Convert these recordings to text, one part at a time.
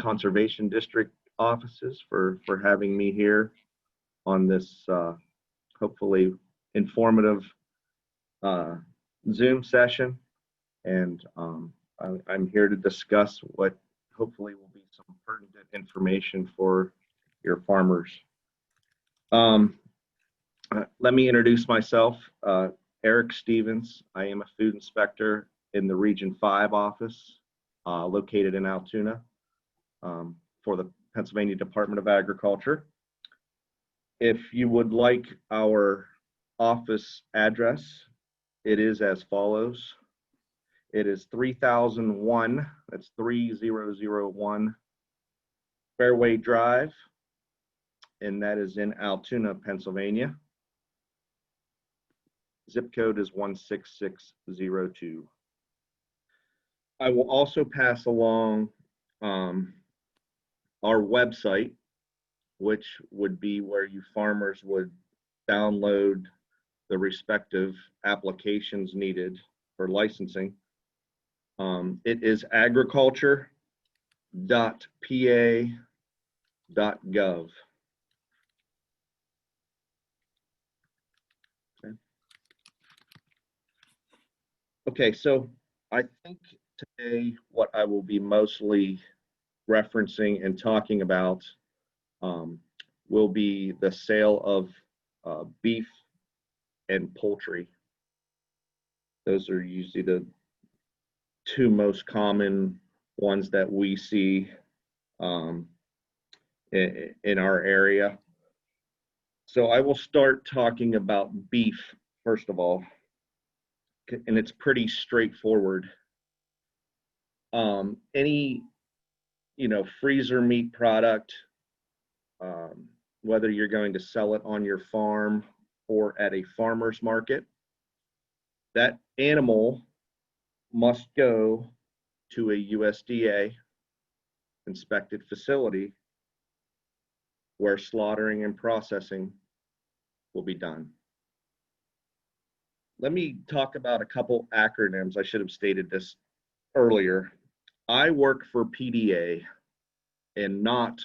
Conservation District offices for having me here on this hopefully informative Zoom session. And I'm here to discuss what hopefully will be some pertinent information for your farmers. Let me introduce myself. Eric Stevens. I am a food inspector in the Region 5 office located in Altoona for the Pennsylvania Department of Agriculture. If you would like our office address, it is as follows. It is 3001, that's 3001 Fairway Drive, and that is in Altoona, Pennsylvania. Zip code is 16602. I will also pass along our website, which would be where you farmers would download the respective applications needed for licensing. It is agriculture.pa.gov. Okay, so I think today what I will be mostly referencing and talking about will be the sale of beef and poultry. Those are usually the two most common ones that we see in our area. So I will start talking about beef first of all, and it's pretty straightforward. Any freezer meat product, whether you're going to sell it on your farm or at a farmer's market, that animal must go to a USDA inspected facility where slaughtering and processing will be done. Let me talk about a couple acronyms. I should have stated this earlier. I work for PDA and not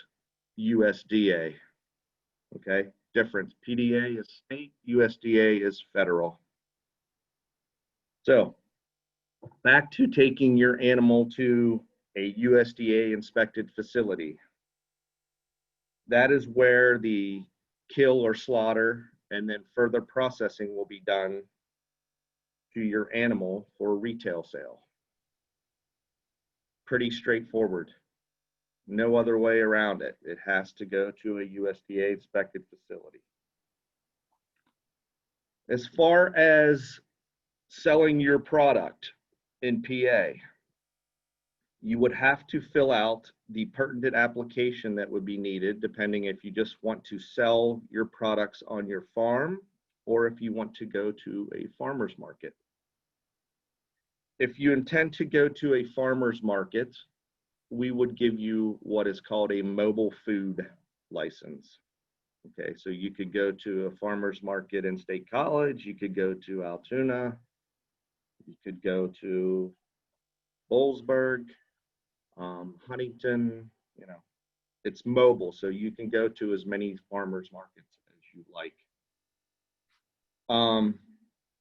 USDA. Okay, difference. PDA is state, USDA is federal. So back to taking your animal to a USDA inspected facility. That is where the kill or slaughter and then further processing will be done to your animal for retail sale. Pretty straightforward. No other way around it. It has to go to a USDA inspected facility. As far as selling your product in PA, you would have to fill out the pertinent application that would be needed, depending if you just want to sell your products on your farm or if you want to go to a farmer's market. If you intend to go to a farmer's market, we would give you what is called a mobile food license. Okay, so you could go to a farmer's market in State College, you could go to Altoona, you could go to Boalsburg, Huntington, it's mobile, so you can go to as many farmers markets as you like.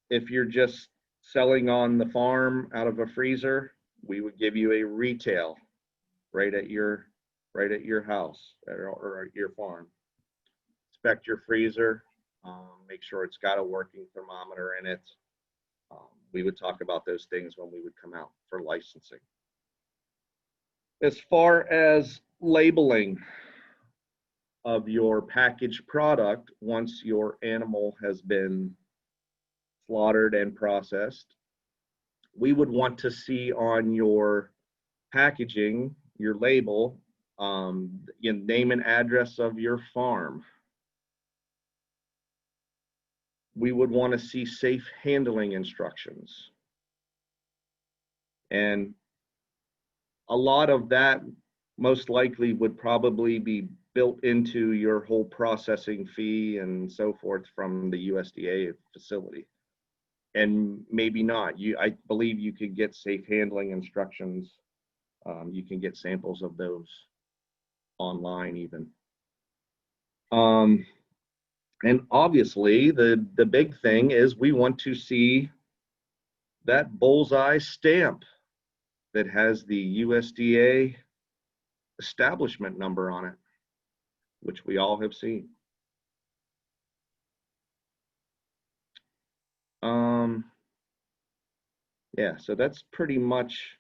If you're just selling on the farm out of a freezer, we would give you a retail right at your house or at your farm. Inspect your freezer, make sure it's got a working thermometer in it. We would talk about those things when we would come out for licensing. As far as labeling of your packaged product, once your animal has been slaughtered and processed, we would want to see on your packaging, your label, name and address of your farm. We would want to see safe handling instructions. And a lot of that most likely would probably be built into your whole processing fee and so forth from the USDA facility. And maybe not. I believe you could get safe handling instructions You can get samples of those online even. And obviously the big thing is we want to see that bullseye stamp that has the USDA establishment number on it, which we all have seen. Yeah, so that's pretty much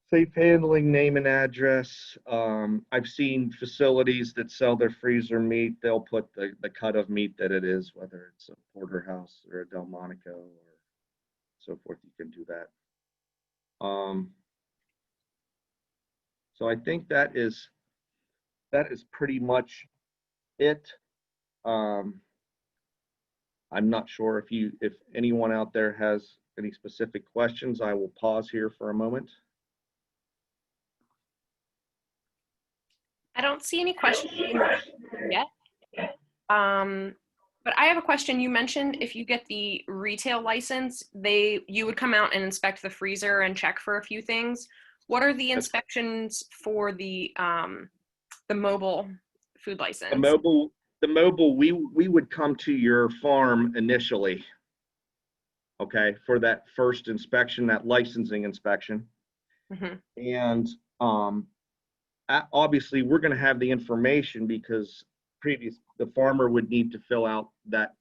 safe handling, name and address. I've seen facilities that sell their freezer meat. They'll put the cut of meat that it is, whether it's a porterhouse or a Delmonico or so forth. You can do that. So I think that is pretty much it. I'm not sure if anyone out there has any specific questions. I will pause here for a moment. I don't see any questions yet. But I have a question. You mentioned if you get the retail license, you would come out and inspect the freezer and check for a few things. What are the inspections for the mobile food license? The mobile, we would come to your farm initially, okay, for that first inspection, that licensing inspection. Mm-hmm. And obviously we're going to have the information because the farmer would need to fill out that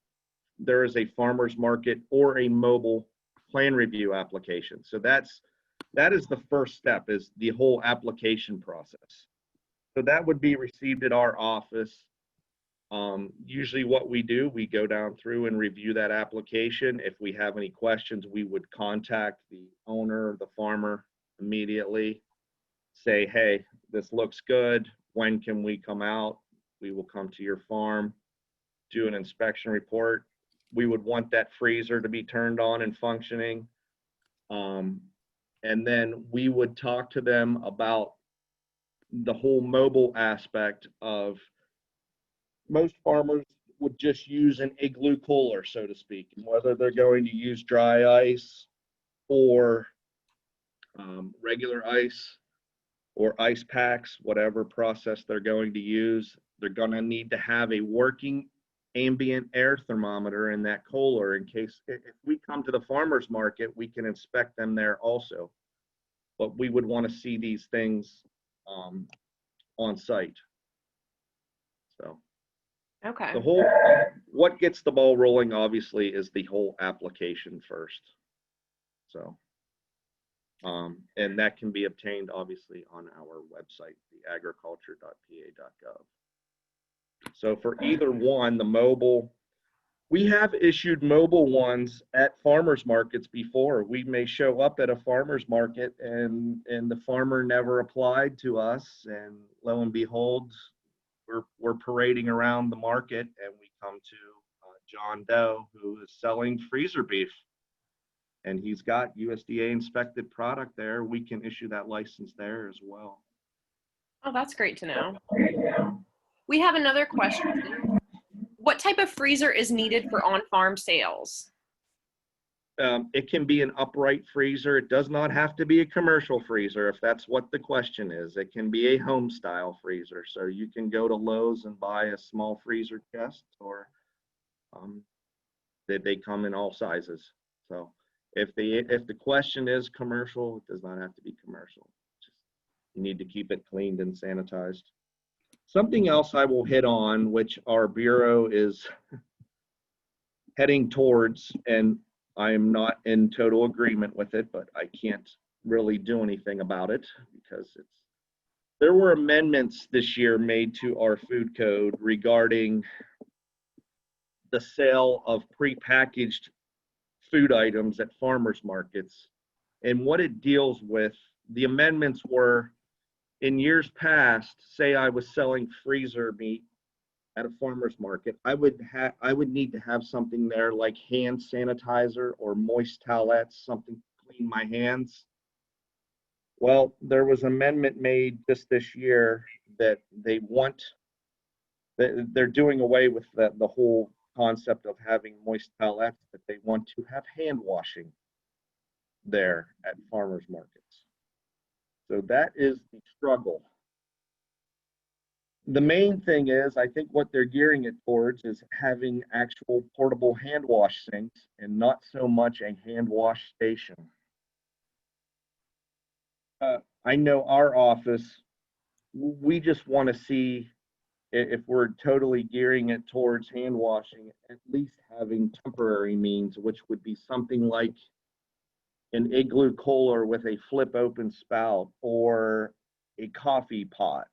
there is a farmer's market or a mobile plan review application. So that is the first step, is the whole application process. So that would be received at our office. Usually what we do, we go down through and review that application. If we have any questions, we would contact the owner, the farmer immediately, say, hey, this looks good. When can we come out? We will come to your farm, do an inspection report. We would want that freezer to be turned on and functioning. And then we would talk to them about the whole mobile aspect of, most farmers would just use an igloo cooler, so to speak, and whether they're going to use dry ice or regular ice or ice packs, whatever process they're going to use, they're going to need to have a working ambient air thermometer in that cooler in case if we come to the farmer's market, we can inspect them there also. But we would want to see these things on site. So okay. The whole, what gets the ball rolling obviously is the whole application first. So, and that can be obtained obviously on our website, theagriculture.pa.gov. So for either one, the mobile, we have issued mobile ones at farmers markets before. We may show up at a farmers market and the farmer never applied to us, and lo and behold, we're parading around the market and we come to John Doe, who is selling freezer beef, and he's got USDA inspected product there. We can issue that license there as well. Oh, that's great to know. We have another question. What type of freezer is needed for on-farm sales? It can be an upright freezer. It does not have to be a commercial freezer if that's what the question is. It can be a home style freezer. So you can go to Lowe's and buy a small freezer chest, or they come in all sizes. So if the question is commercial, it does not have to be commercial. You need to keep it cleaned and sanitized. Something else I will hit on, which our Bureau is heading towards, and I am not in total agreement with it, but I can't really do anything about it because there were amendments this year made to our food code regarding the sale of prepackaged food items at farmers markets. And what it deals with, the amendments were, in years past, say I was selling freezer meat at a farmer's market, I would need to have something there like hand sanitizer or moist towelettes, something to clean my hands. Well, there was an amendment made just this year that they're doing away with the whole concept of having moist towelettes, but they want to have hand washing there at farmers markets. So that is the struggle. The main thing is, I think what they're gearing it towards is having actual portable hand wash sinks and not so much a hand wash station. I know our office, we just want to see if we're totally gearing it towards hand washing, at least having temporary means, which would be something like an igloo cooler with a flip open spout, or a coffee pot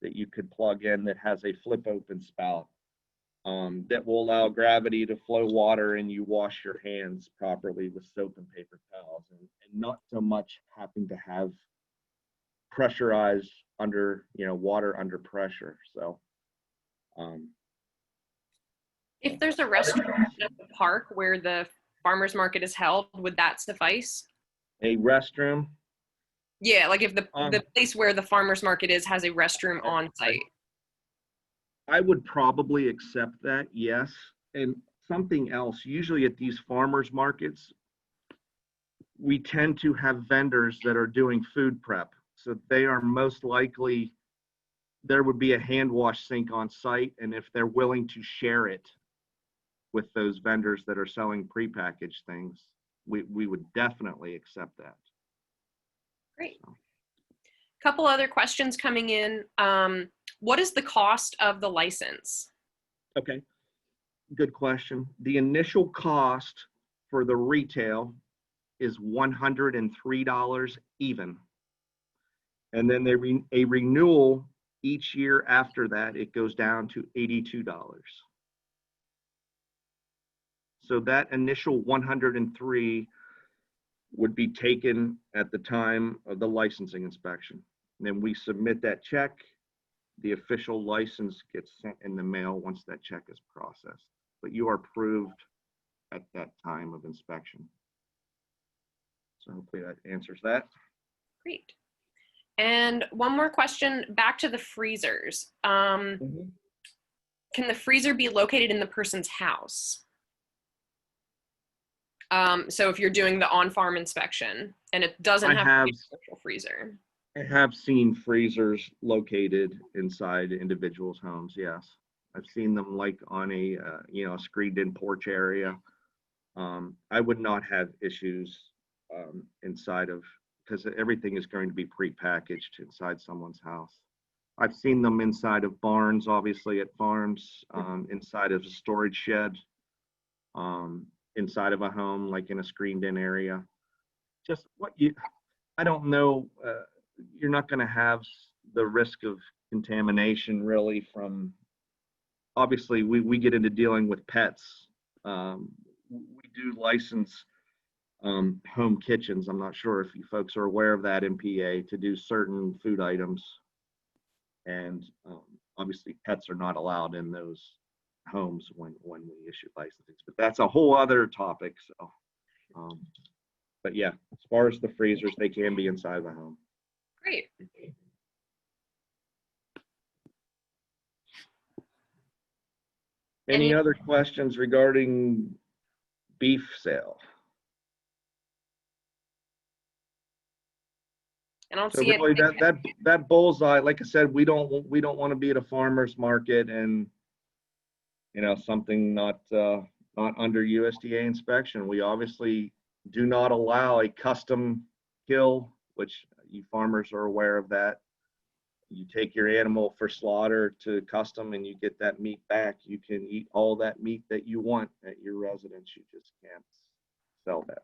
that you could plug in that has a flip open spout, that will allow gravity to flow water and you wash your hands properly with soap and paper towels, and not so much having to have pressurized under, water under pressure. So If there's a restroom at the park where the farmer's market is held, would that suffice? a restroom, Yeah, like if the place where the farmer's market is has a restroom on site. I would probably accept that, yes. And something else, usually at these farmers markets, we tend to have vendors that are doing food prep. So they are most likely, there would be a hand wash sink on site. And if they're willing to share it with those vendors that are selling prepackaged things, we would definitely accept that. Great. Couple other questions coming in. What is the cost of the license? Okay, good question. The initial cost for the retail is $103 even. And then a renewal each year after that, it goes down to $82. So that initial 103 would be taken at the time of the licensing inspection. And then we submit that check. The official license gets sent in the mail once that check is processed. But you are approved at that time of inspection. So hopefully that answers that. Great. And one more question, back to the freezers. Can the freezer be located in the person's house? So if you're doing the on-farm inspection and it doesn't have a special freezer. I have seen freezers located inside individuals' homes, yes. I've seen them like on a, screened-in porch area. I would not have issues inside of, because everything is going to be prepackaged inside someone's house. I've seen them inside of barns, obviously at farms, inside of a storage shed, inside of a home, like in a screened-in area. Just I don't know, you're not going to have the risk of contamination really from, obviously we get into dealing with pets. We do license home kitchens. I'm not sure if you folks are aware of that in PA, to do certain food items. And obviously pets are not allowed in those homes when we issue licenses, but that's a whole other topic. So, but yeah, as far as the freezers, they can be inside the home. Great. Any other questions regarding beef sale? I don't So see really that bullseye, like I said, we don't want to be at a farmer's market and something not under USDA inspection. We obviously do not allow a custom kill, which you farmers are aware of that. You take your animal for slaughter to custom and you get that meat back. You can eat all that meat that you want at your residence. You just can't sell that.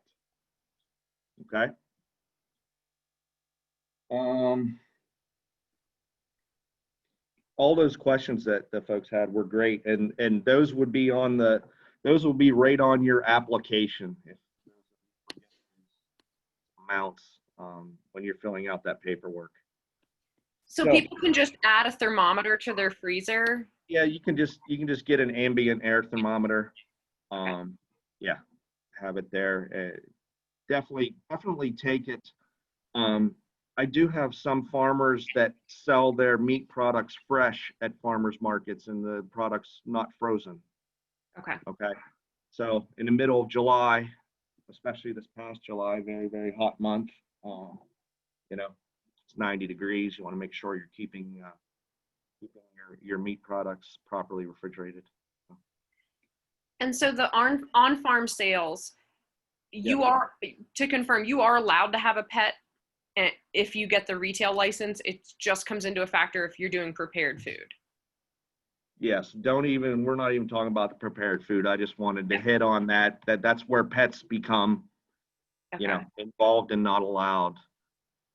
Okay. All those questions that the folks had were great, and those would be right on your application. Amounts when you're filling out that paperwork. So people can just add a thermometer to their freezer? Yeah, you can just get an ambient air thermometer. Yeah, have it there. Definitely take it. I do have some farmers that sell their meat products fresh at farmers markets and the products not frozen. Okay. Okay. So in the middle of July, especially this past July, very, very hot month, it's 90 degrees. You want to make sure you're keeping your meat products properly refrigerated. And so the on-farm sales, you Yes. are, to confirm, you are allowed to have a pet if you get the retail license. It just comes into a factor if you're doing prepared food. Yes, we're not even talking about the prepared food. I just wanted to hit on that's where pets become, Okay. involved and not allowed.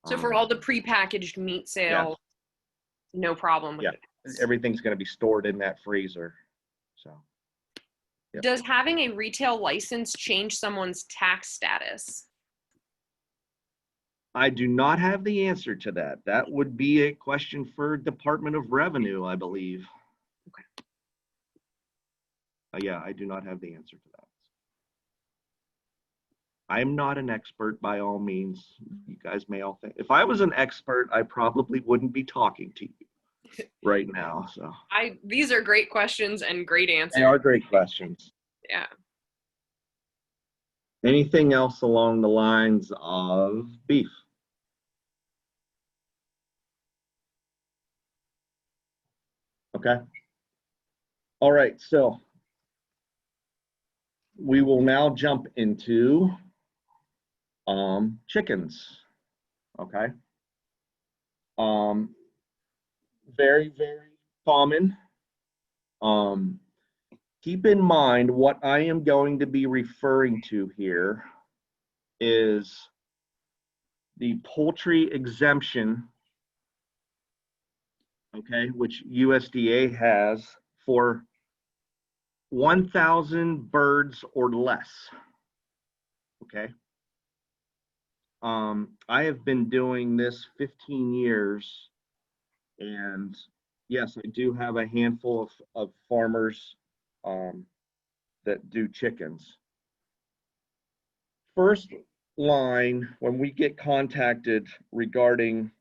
So for all the prepackaged meat Yes. sale, no problem with Yeah, it. everything's going to be stored in that freezer. So, yep. Does having a retail license change someone's tax status? I do not have the answer to that. That would be a question for Department of Revenue, I believe. Okay. Yeah, I do not have the answer to that. I'm not an expert by all means. You guys may all think. If I was an expert, I probably wouldn't be talking to you right now. So These are great questions and great answers. they are great questions. Yeah. Anything else along the lines of beef? Okay. All right, so we will now jump into chickens. Okay. Very, very common. Keep in mind what I am going to be referring to here is the poultry exemption, okay, which USDA has for 1,000 birds or less. Okay. I have been doing this 15 years, and yes, I do have a handful of farmers that do chickens. First line, when we get contacted regarding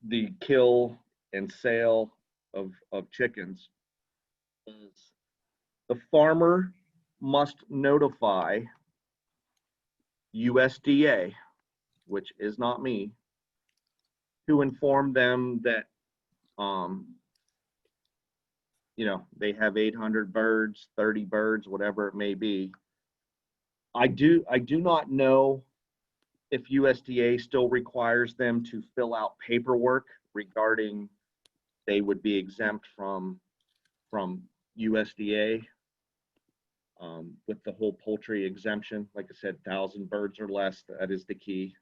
the kill and sale of chickens, is the farmer must notify USDA, which is not me, to inform them that they have 800 birds, 30 birds, whatever it may be. I do not know if USDA still requires them to fill out paperwork regarding they would be exempt from USDA with the whole poultry exemption. Like I said, 1,000 birds or less, that is the key.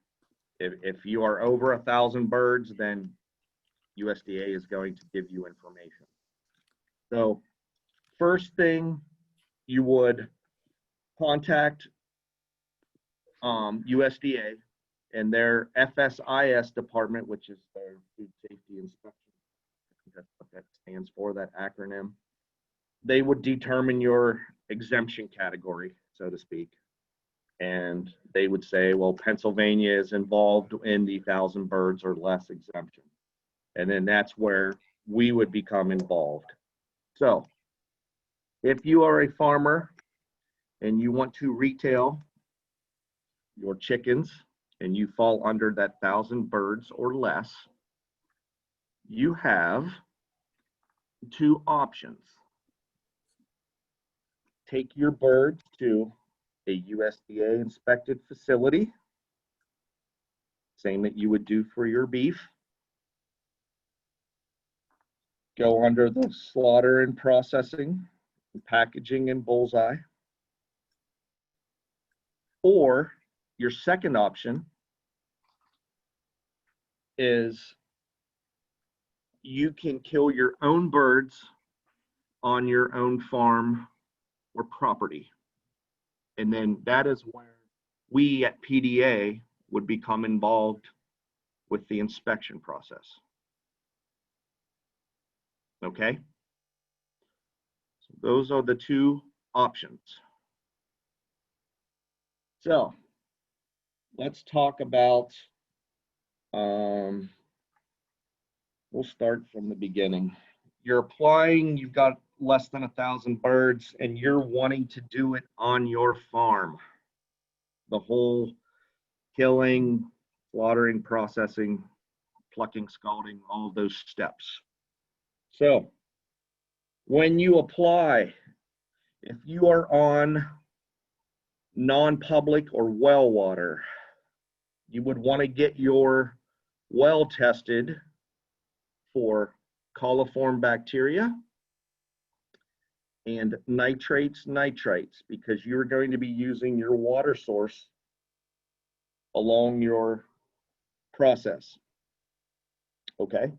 If you are over 1,000 birds, then USDA is going to give you information. So first thing, you would contact USDA and their FSIS department, which is their food safety inspection. I think that's what that stands for, that acronym. They would determine your exemption category, so to speak. And they would say, well, Pennsylvania is involved in the 1,000 birds or less exemption. And then that's where we would become involved. So if you are a farmer and you want to retail your chickens and you fall under that 1,000 birds or less, you have two options. Take your birds to a USDA inspected facility, same that you would do for your beef. Go under the slaughter and processing, packaging and bullseye. Or your second option is you can kill your own birds on your own farm or property. And then that is where we at PDA would become involved with the inspection process. Okay? So those are the two options. So let's talk about, we'll start from the beginning. You're applying, you've got less than 1,000 birds and you're wanting to do it on your farm. The whole killing, slaughtering, processing plucking, scalding, all of those steps. So when you apply, if you are on non-public or well water, you would want to get your well tested for coliform bacteria and nitrates, because you're going to be using your water source along your process. Okay.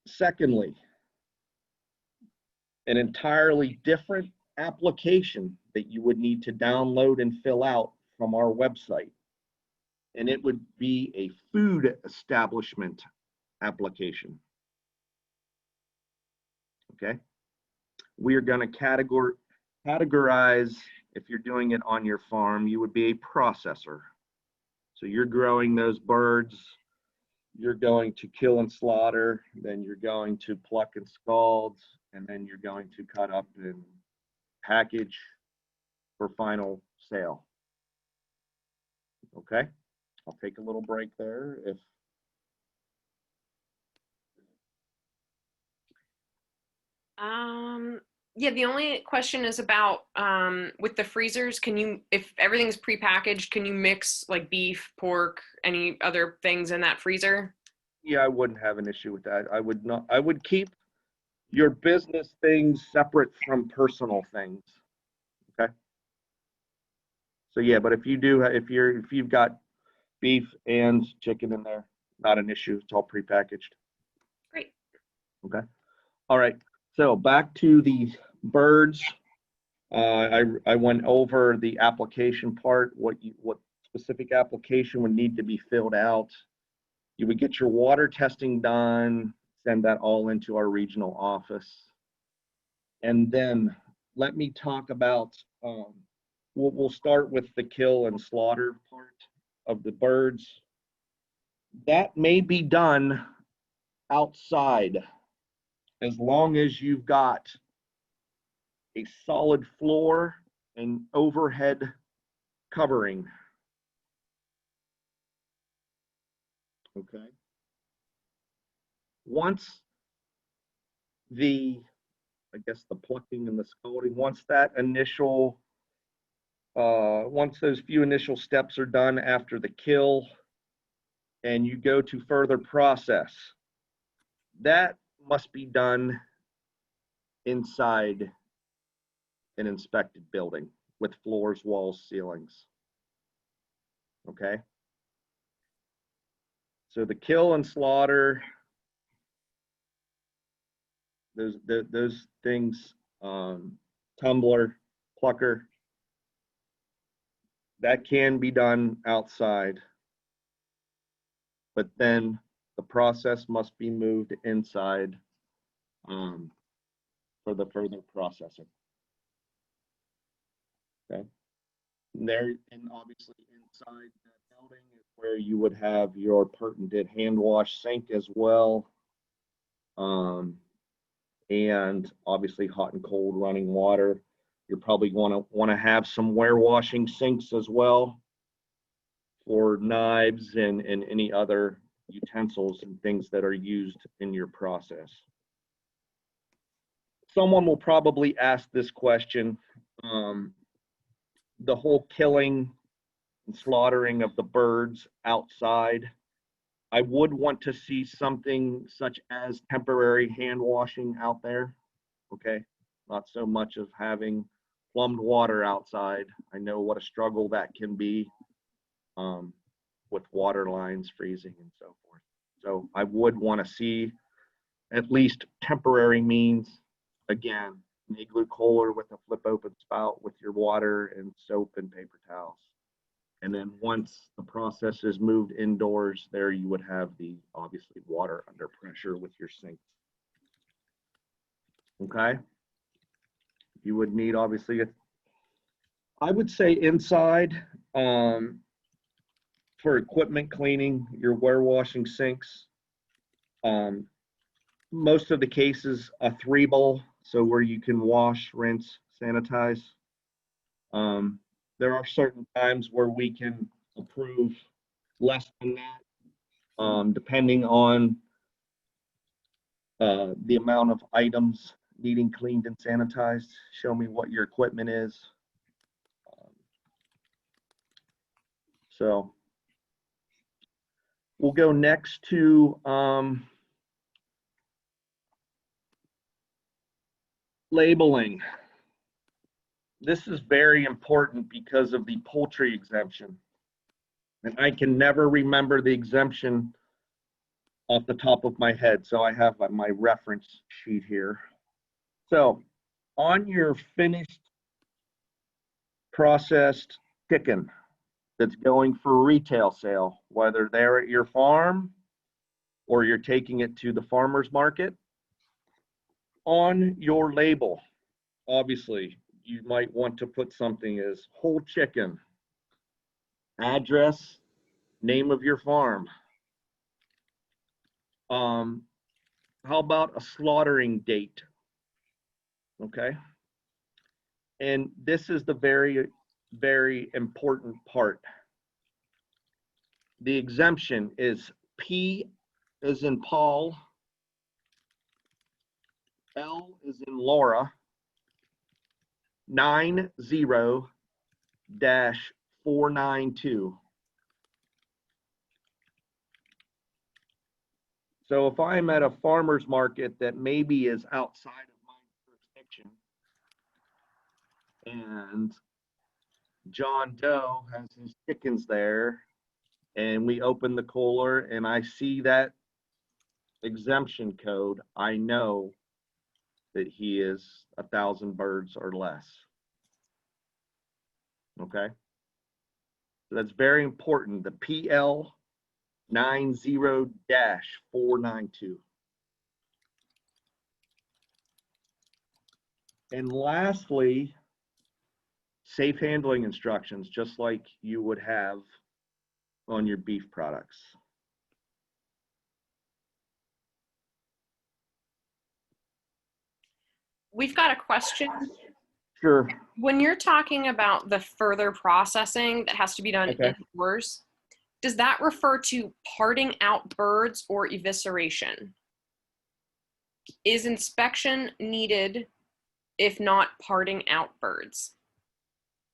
Secondly, an entirely different application that you would need to download and fill out from our website. And it would be a food establishment application. Okay. We are going to categorize, if you're doing it on your farm, you would be a processor. So you're growing those birds, you're going to kill and slaughter, then you're going to pluck and scald, and then you're going to cut up and package for final sale. Okay, I'll take a little break there. Yeah, the only question is about with the freezers, can you, if everything's prepackaged, can you mix like beef, pork, any other things in that freezer? Yeah, I wouldn't have an issue with that. I would not. I would keep your business things separate from personal things. Okay. So yeah, but if you do, if you've got beef and chicken in there, not an issue. It's all prepackaged. Great. Okay. All right. So back to the birds. I went over the application part. What specific application would need to be filled out. You would get your water testing done. Send that all into our regional office. And then let me talk about. We'll start with the kill and slaughter part of the birds. That may be done outside as long as you've got a solid floor and overhead covering. Okay. Once the, I guess the plucking and the scalding, once that initial, once those few initial steps are done after the kill and you go to further process, that must be done inside an inspected building with floors, walls, ceilings. Okay. So the kill and slaughter, those things, tumbler, plucker, that can be done outside, but then the process must be moved inside for the further processing. Okay. There, and obviously inside that building is where you would have your patented hand wash sink as well. And obviously hot and cold running water. You're probably want to have some warewashing sinks as well for knives and any other utensils and things that are used in your process. Someone will probably ask this question. The whole killing and slaughtering of the birds outside, I would want to see something such as temporary hand washing out there. Okay, not so much of having plumbed water outside. I know what a struggle that can be with water lines freezing and so forth. So I would want to see at least temporary means. Again, an igloo cooler with a flip open spout with your water and soap and paper towels. And then once the process is moved indoors, there you would have the obviously water under pressure with your sink. Okay. You would need obviously, I would say inside for equipment cleaning, your warewashing sinks. Most of the cases, a 3-bowl, so where you can wash, rinse, sanitize. There are certain times where we can approve less than that, depending on the amount of items needing cleaned and sanitized. Show me what your equipment is. So we'll go next to labeling. This is very important because of the poultry exemption. And I can never remember the exemption off the top of my head, so I have my reference sheet here. So on your finished processed chicken that's going for retail sale, whether they're at your farm or you're taking it to the farmer's market, on your label, obviously, you might want to put something as whole chicken, address, name of your farm. How about a slaughtering date? Okay. And this is the very, very important part. The exemption is P as in Paul, L as in Laura, 90-492. So if I'm at a farmer's market that maybe is outside of my jurisdiction, and John Doe has his chickens there, and we open the cooler and I see that exemption code, I know that he is 1,000 birds or less. Okay, so that's very important. The PL 90-492. And lastly, safe handling instructions, just like you would have on your beef products. We've got a question. Sure. When you're talking about the further processing that has to be done Okay. indoors, does that refer to parting out birds or evisceration? Is inspection needed if not parting out birds?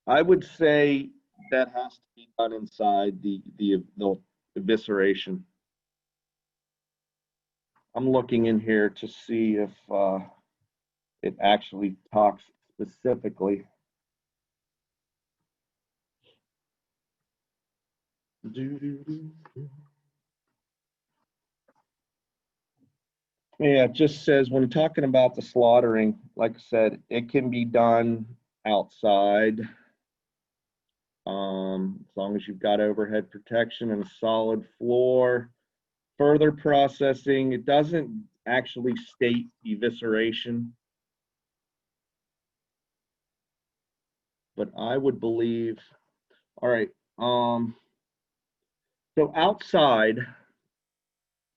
I would say that has to be done inside the evisceration. I'm looking in here to see if it actually talks specifically. Yeah, it just says when talking about the slaughtering, like I said, it can be done outside. As long as you've got overhead protection and a solid floor. Further processing, it doesn't actually state evisceration, but I would believe, all right, so outside,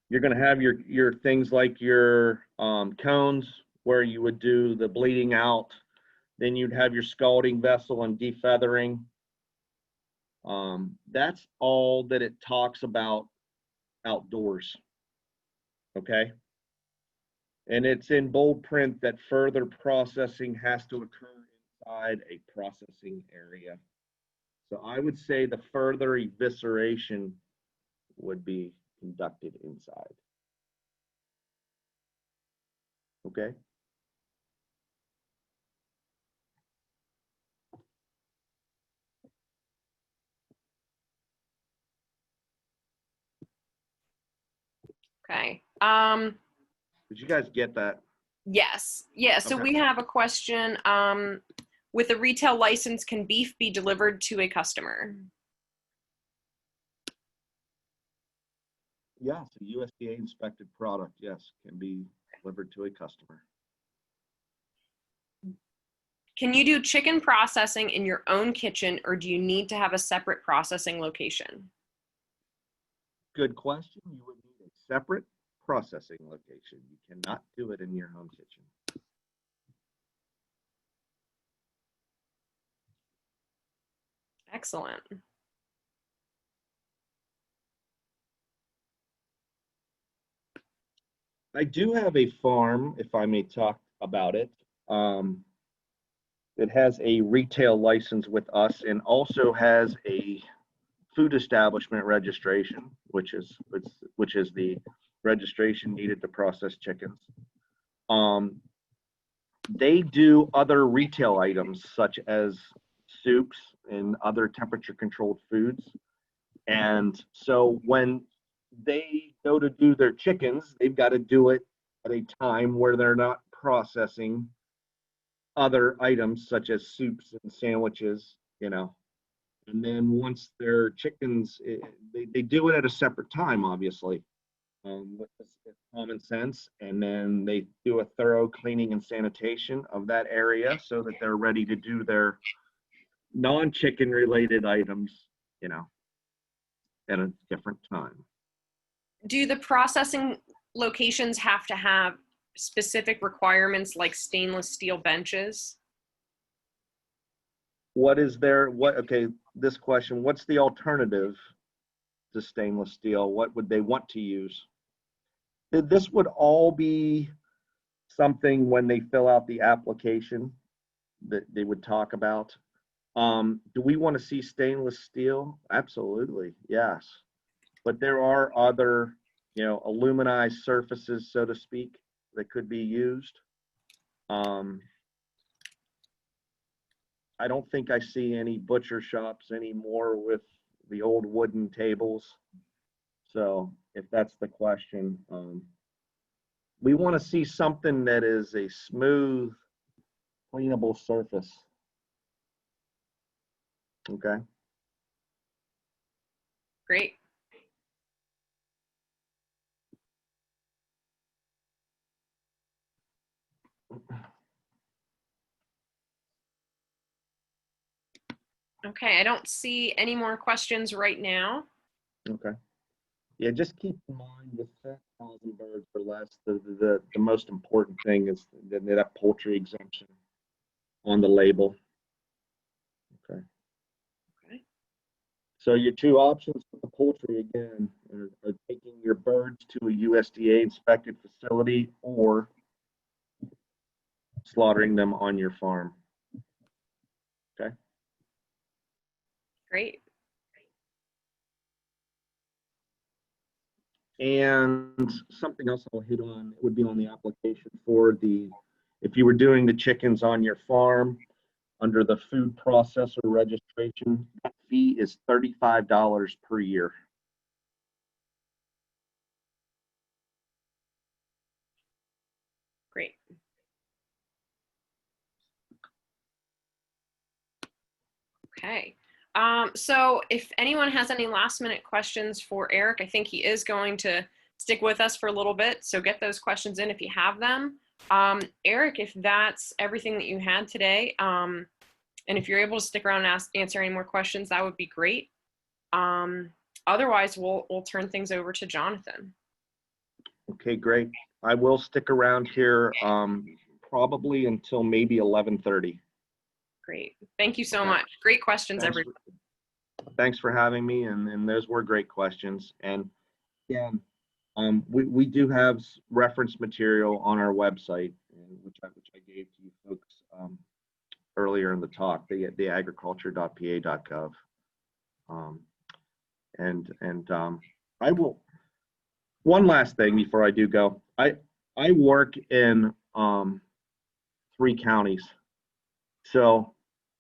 you're going to have your things like your cones where you would do the bleeding out. Then you'd have your scalding vessel and defeathering. That's all that it talks about outdoors. Okay. And it's in bold print that further processing has to occur inside a processing area. So I would say the further evisceration would be conducted inside. Okay. Okay. Did you guys get that? Yes. Yeah. So Okay. we have a question. With a retail license, can beef be delivered to a customer? Yes, a USDA inspected product, yes, can be delivered to a customer. Can you do chicken processing in your own kitchen, or do you need to have a separate processing location? Good question. You would need a separate processing location. You cannot do it in your home kitchen. Excellent. I do have a farm, if I may talk about it. It has a retail license with us and also has a food establishment registration, which is the registration needed to process chickens. They do other retail items such as soups and other temperature controlled foods. And so when they go to do their chickens, they've got to do it at a time where they're not processing other items such as soups and sandwiches, you know. And then once their chickens, they do it at a separate time, obviously, with common sense. And then they do a thorough cleaning and sanitation of that area so that they're ready to do their non-chicken related items, you know, at a different time. Do the processing locations have to have specific requirements like stainless steel benches? What is there, okay, this question, what's the alternative to stainless steel? What would they want to use? This would all be something when they fill out the application that they would talk about. Do we want to see stainless steel? Absolutely, yes. But there are other, you know, aluminized surfaces, so to speak, that could be used. I don't think I see any butcher shops anymore with the old wooden tables. So if that's the question, we want to see something that is a smooth, cleanable surface. Okay. Great. Okay, I don't see any more questions right now. Okay. Yeah, just keep in mind with 1,000 birds or less, the most important thing is that poultry exemption on the label. Okay. Okay. So your two options for the poultry again are taking your birds to a USDA inspected facility or slaughtering them on your farm. Okay. Great. And something else I'll hit on would be on the application for if you were doing the chickens on your farm under the food processor registration, that fee is $35 per year. Great. Okay. So if anyone has any last minute questions for Eric, I think he is going to stick with us for a little bit. So get those questions in if you have them. Eric, if that's everything that you had today, and if you're able to stick around and answer any more questions, that would be great. Otherwise, we'll turn things over to Jonathan. Okay, great. I will stick around here probably until maybe 11:30. Great. Thank you so much. Great questions, everybody. Thanks for having me, and those were great questions. And again, we do have reference material on our website, which I gave to you folks earlier in the talk, the agriculture.pa.gov. I will. One last thing before I do go. I work in 3 counties, so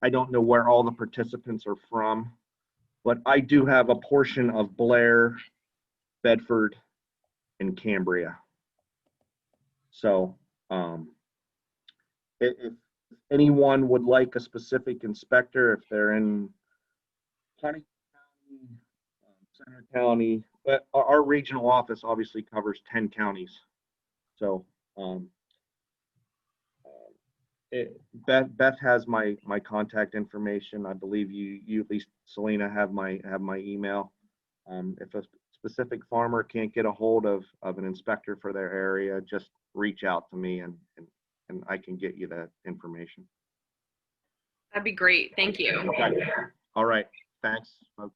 I don't know where all the participants are from, but I do have a portion of Blair, Bedford, and Cambria. So if anyone would like a specific inspector, if they're in Huntington County, Center County, but our regional office obviously covers 10 counties. So Beth has my contact information. I believe you at least, Selena, have my email. If a specific farmer can't get a hold of an inspector for their area, just reach out to me and I can get you that information. That'd be great. Thank you. Okay. All right. Thanks, folks.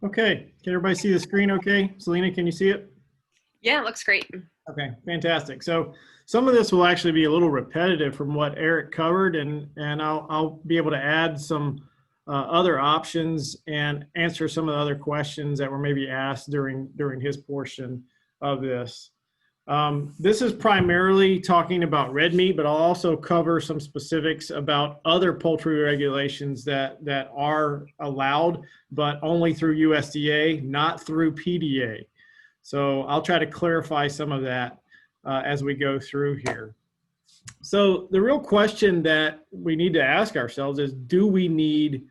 Okay, can everybody see the screen okay? Selena, can you see it? Yeah, it looks great. Okay, fantastic. So some of this will actually be a little repetitive from what Eric covered, and I'll be able to add some other options and answer some of the other questions that were maybe asked during his portion of this. This is primarily talking about red meat, but I'll also cover some specifics about other poultry regulations that are allowed, but only through USDA, not through PDA. So I'll try to clarify some of that as we go through here. So the real question that we need to ask ourselves is, do we need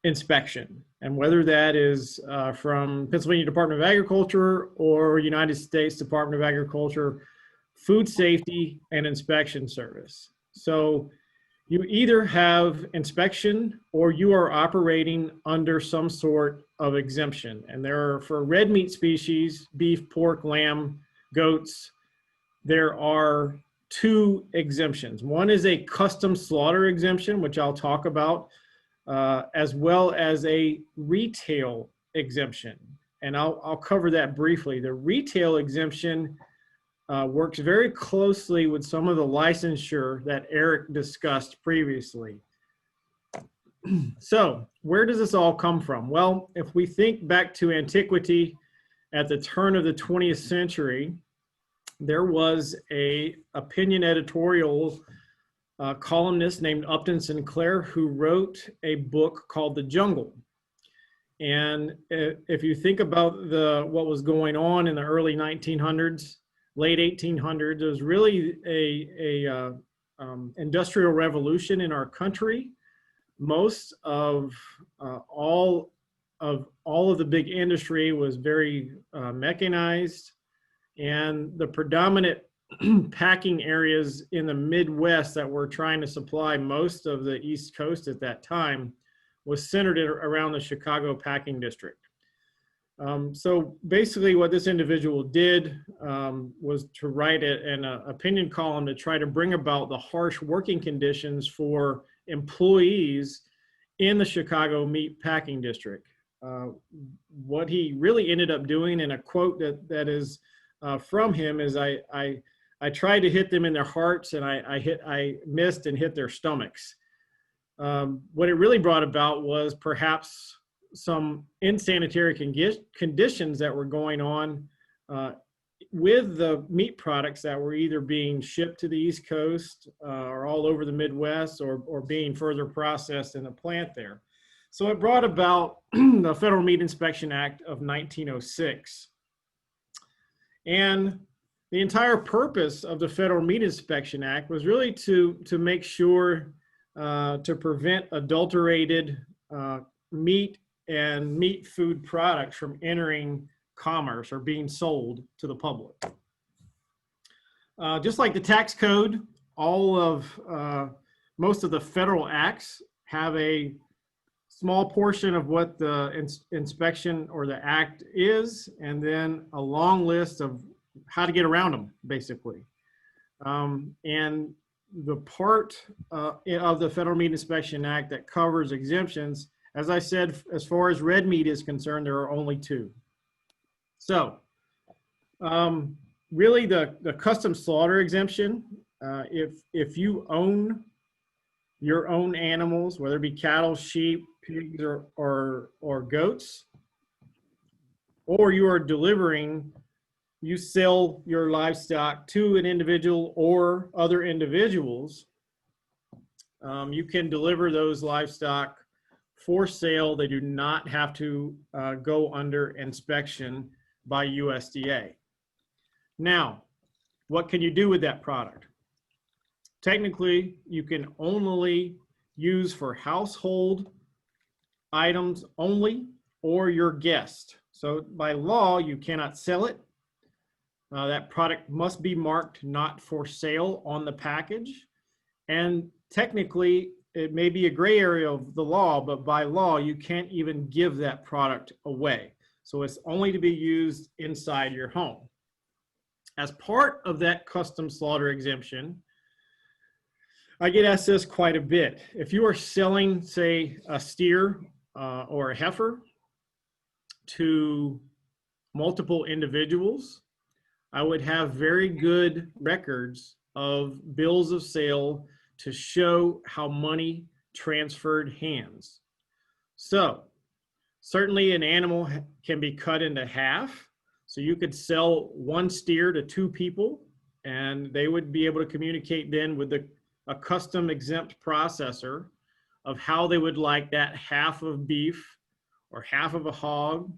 inspection? And whether that is from Pennsylvania Department of Agriculture or United States Department of Agriculture, Food Safety and Inspection Service. So you either have inspection or you are operating under some sort of exemption. And there are, for red meat species, beef, pork, lamb, goats, there are two exemptions. One is a custom slaughter exemption, which I'll talk about, as well as a retail exemption. And I'll cover that briefly. The retail exemption works very closely with some of the licensure that Eric discussed previously. So where does this all come from? Well, if we think back to antiquity, at the turn of the 20th century, there was a opinion editorial columnist named Upton Sinclair who wrote a book called The Jungle. And if you think about what was going on in the early 1900s, late 1800s, it was really a industrial revolution in our country. Most of all of the big industry was very mechanized, and the predominant packing areas in the Midwest that were trying to supply most of the East Coast at that time was centered around the Chicago packing district. So basically what this individual did was to write an opinion column to try to bring about the harsh working conditions for employees in the Chicago meat packing district. What he really ended up doing, in a quote that is from him, is I tried to hit them in their hearts, and I missed and hit their stomachs. What it really brought about was perhaps some insanitary conditions that were going on with the meat products that were either being shipped to the East Coast or all over the Midwest, or being further processed in the plant there. So it brought about the Federal Meat Inspection Act of 1906. And the entire purpose of the Federal Meat Inspection Act was really to make sure to prevent adulterated meat and meat food products from entering commerce or being sold to the public. Just like the tax code, most of the federal acts have a small portion of what the inspection or the act is, and then a long list of how to get around them, basically. And the part of the Federal Meat Inspection Act that covers exemptions, as I said, as far as red meat is concerned, there are only two. So really the custom slaughter exemption, if you own your own animals, whether it be cattle, sheep, pigs, or goats, or you are delivering, you sell your livestock to an individual or other individuals, you can deliver those livestock for sale. They do not have to go under inspection by USDA. Now, what can you do with that product? Technically, you can only use for household items only, or your guest. So by law, you cannot sell it. That product must be marked not for sale on the package. And technically, it may be a gray area of the law, but by law, you can't even give that product away. So it's only to be used inside your home. As part of that custom slaughter exemption, I get asked this quite a bit. If you are selling, say, a steer or a heifer, to multiple individuals, I would have very good records of bills of sale to show how money transferred hands. So certainly an animal can be cut into half. So you could sell one steer to two people, and they would be able to communicate then with a custom exempt processor of how they would like that half of beef or half of a hog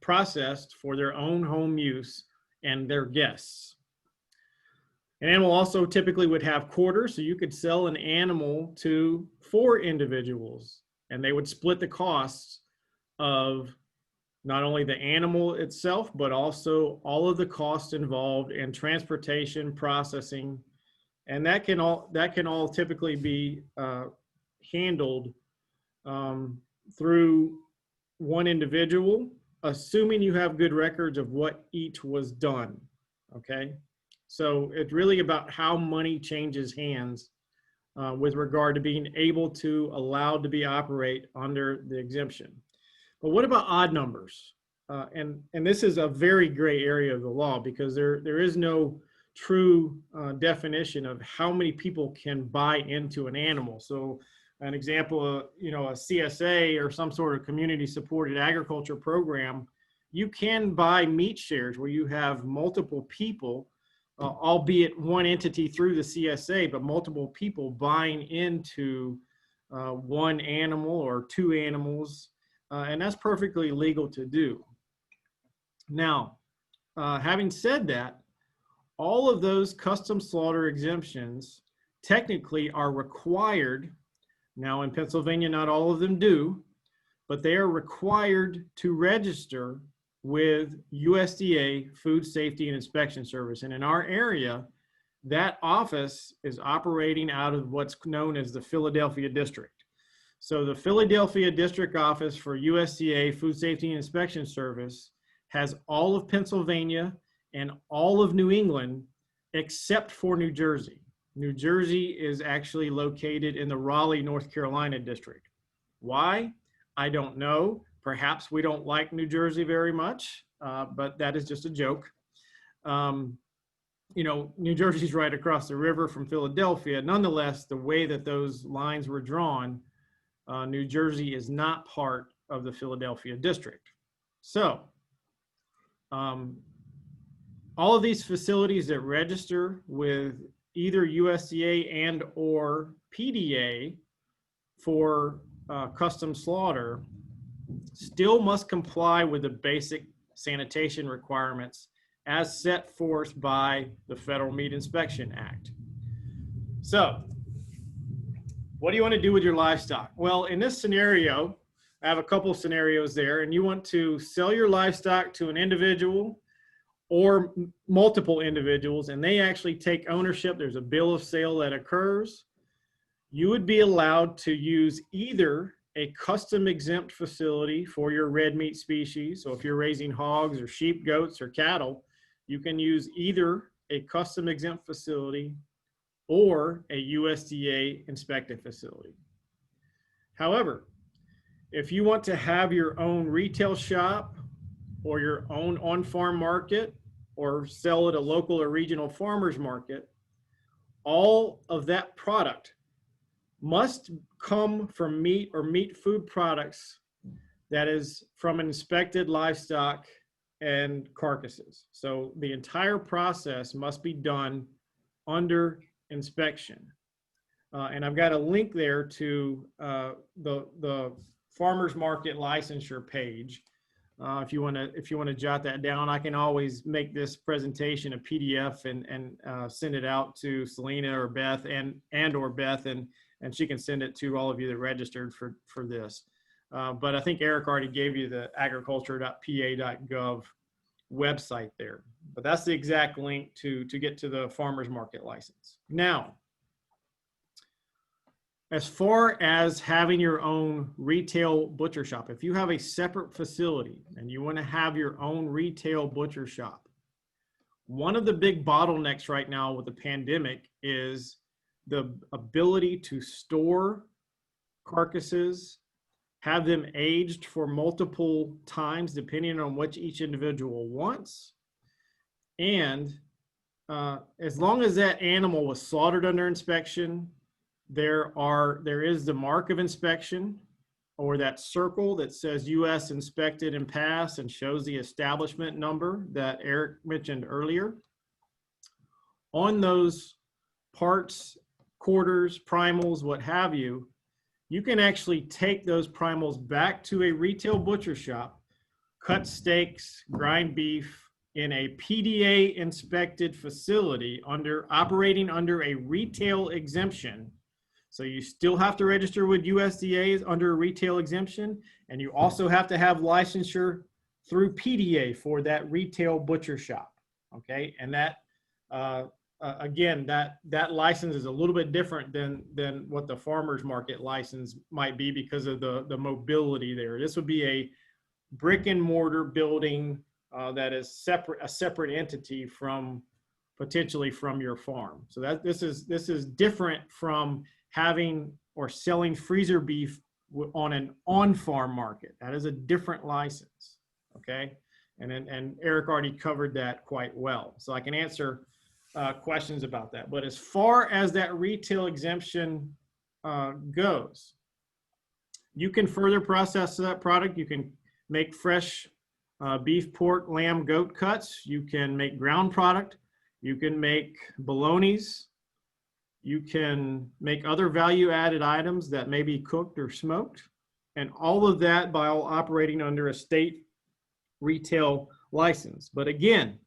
processed for their own home use and their guests. An animal also typically would have quarters, so you could sell an animal to 4 individuals, and they would split the costs of not only the animal itself, but also all of the costs involved in transportation, processing, and that can all typically be handled through one individual, assuming you have good records of what each was done. Okay, so it's really about how money changes hands with regard to being able to allowed to be operate under the exemption. But what about odd numbers? And this is a very gray area of the law, because there is no true definition of how many people can buy into an animal. So an example, a CSA or some sort of community supported agriculture program, you can buy meat shares where you have multiple people, albeit one entity through the CSA, but multiple people buying into one animal or 2 animals, and that's perfectly legal to do. Now, having said that, all of those custom slaughter exemptions technically are required. Now in Pennsylvania, not all of them do, but they are required to register with USDA Food Safety and Inspection Service. And in our area, that office is operating out of what's known as the Philadelphia District. So the Philadelphia District Office for USDA Food Safety and Inspection Service has all of Pennsylvania and all of New England except for New Jersey. New Jersey is actually located in the Raleigh, North Carolina district. Why? I don't know. Perhaps we don't like New Jersey very much, but that is just a joke. New Jersey's right across the river from Philadelphia. Nonetheless, the way that those lines were drawn, New Jersey is not part of the Philadelphia district. So, all of these facilities that register with either USDA and or PDA for custom slaughter still must comply with the basic sanitation requirements as set forth by the Federal Meat Inspection Act. So, what do you want to do with your livestock? Well, in this scenario, I have a couple of scenarios there, and you want to sell your livestock to an individual or multiple individuals, and they actually take ownership. There's a bill of sale that occurs. You would be allowed to use either a custom exempt facility for your red meat species. So if you're raising hogs or sheep, goats, or cattle, you can use either a custom exempt facility or a USDA inspected facility. However, if you want to have your own retail shop or your own on-farm market or sell at a local or regional farmers market, all of that product must come from meat or meat food products that is from inspected livestock and carcasses. So the entire process must be done under inspection. And I've got a link there to the farmers market licensure page. If you want to jot that down, I can always make this presentation a PDF and send it out to Selena or Beth or Beth, and she can send it to all of you that registered for this. But I think Eric already gave you the agriculture.pa.gov website there. But that's the exact link to get to the farmers market license. Now, as far as having your own retail butcher shop, if you have a separate facility and you want to have your own retail butcher shop, one of the big bottlenecks right now with the pandemic is the ability to store carcasses have them aged for multiple times depending on what each individual wants. And as long as that animal was slaughtered under inspection, there is the mark of inspection, or that circle that says US inspected and passed and shows the establishment number that Eric mentioned earlier. On those parts, quarters, primals, what have you, you can actually take those primals back to a retail butcher shop, cut steaks, grind beef in a PDA inspected facility operating under a retail exemption. So you still have to register with USDA under a retail exemption, and you also have to have licensure through PDA for that retail butcher shop. Okay, and that again, that license is a little bit different than what the farmers market license might be because of the mobility there. This would be a brick and mortar building that is a separate entity from potentially from your farm. So that this is different from having or selling freezer beef on an on-farm market. That is a different license. Okay, and Eric already covered that quite well, so I can answer questions about that. But as far as that retail exemption goes, you can further process that product. You can make fresh beef, pork, lamb, goat cuts. You can make ground product. You can make bolognas. You can make other value-added items that may be cooked or smoked. And all of that by operating under a state retail license. But again,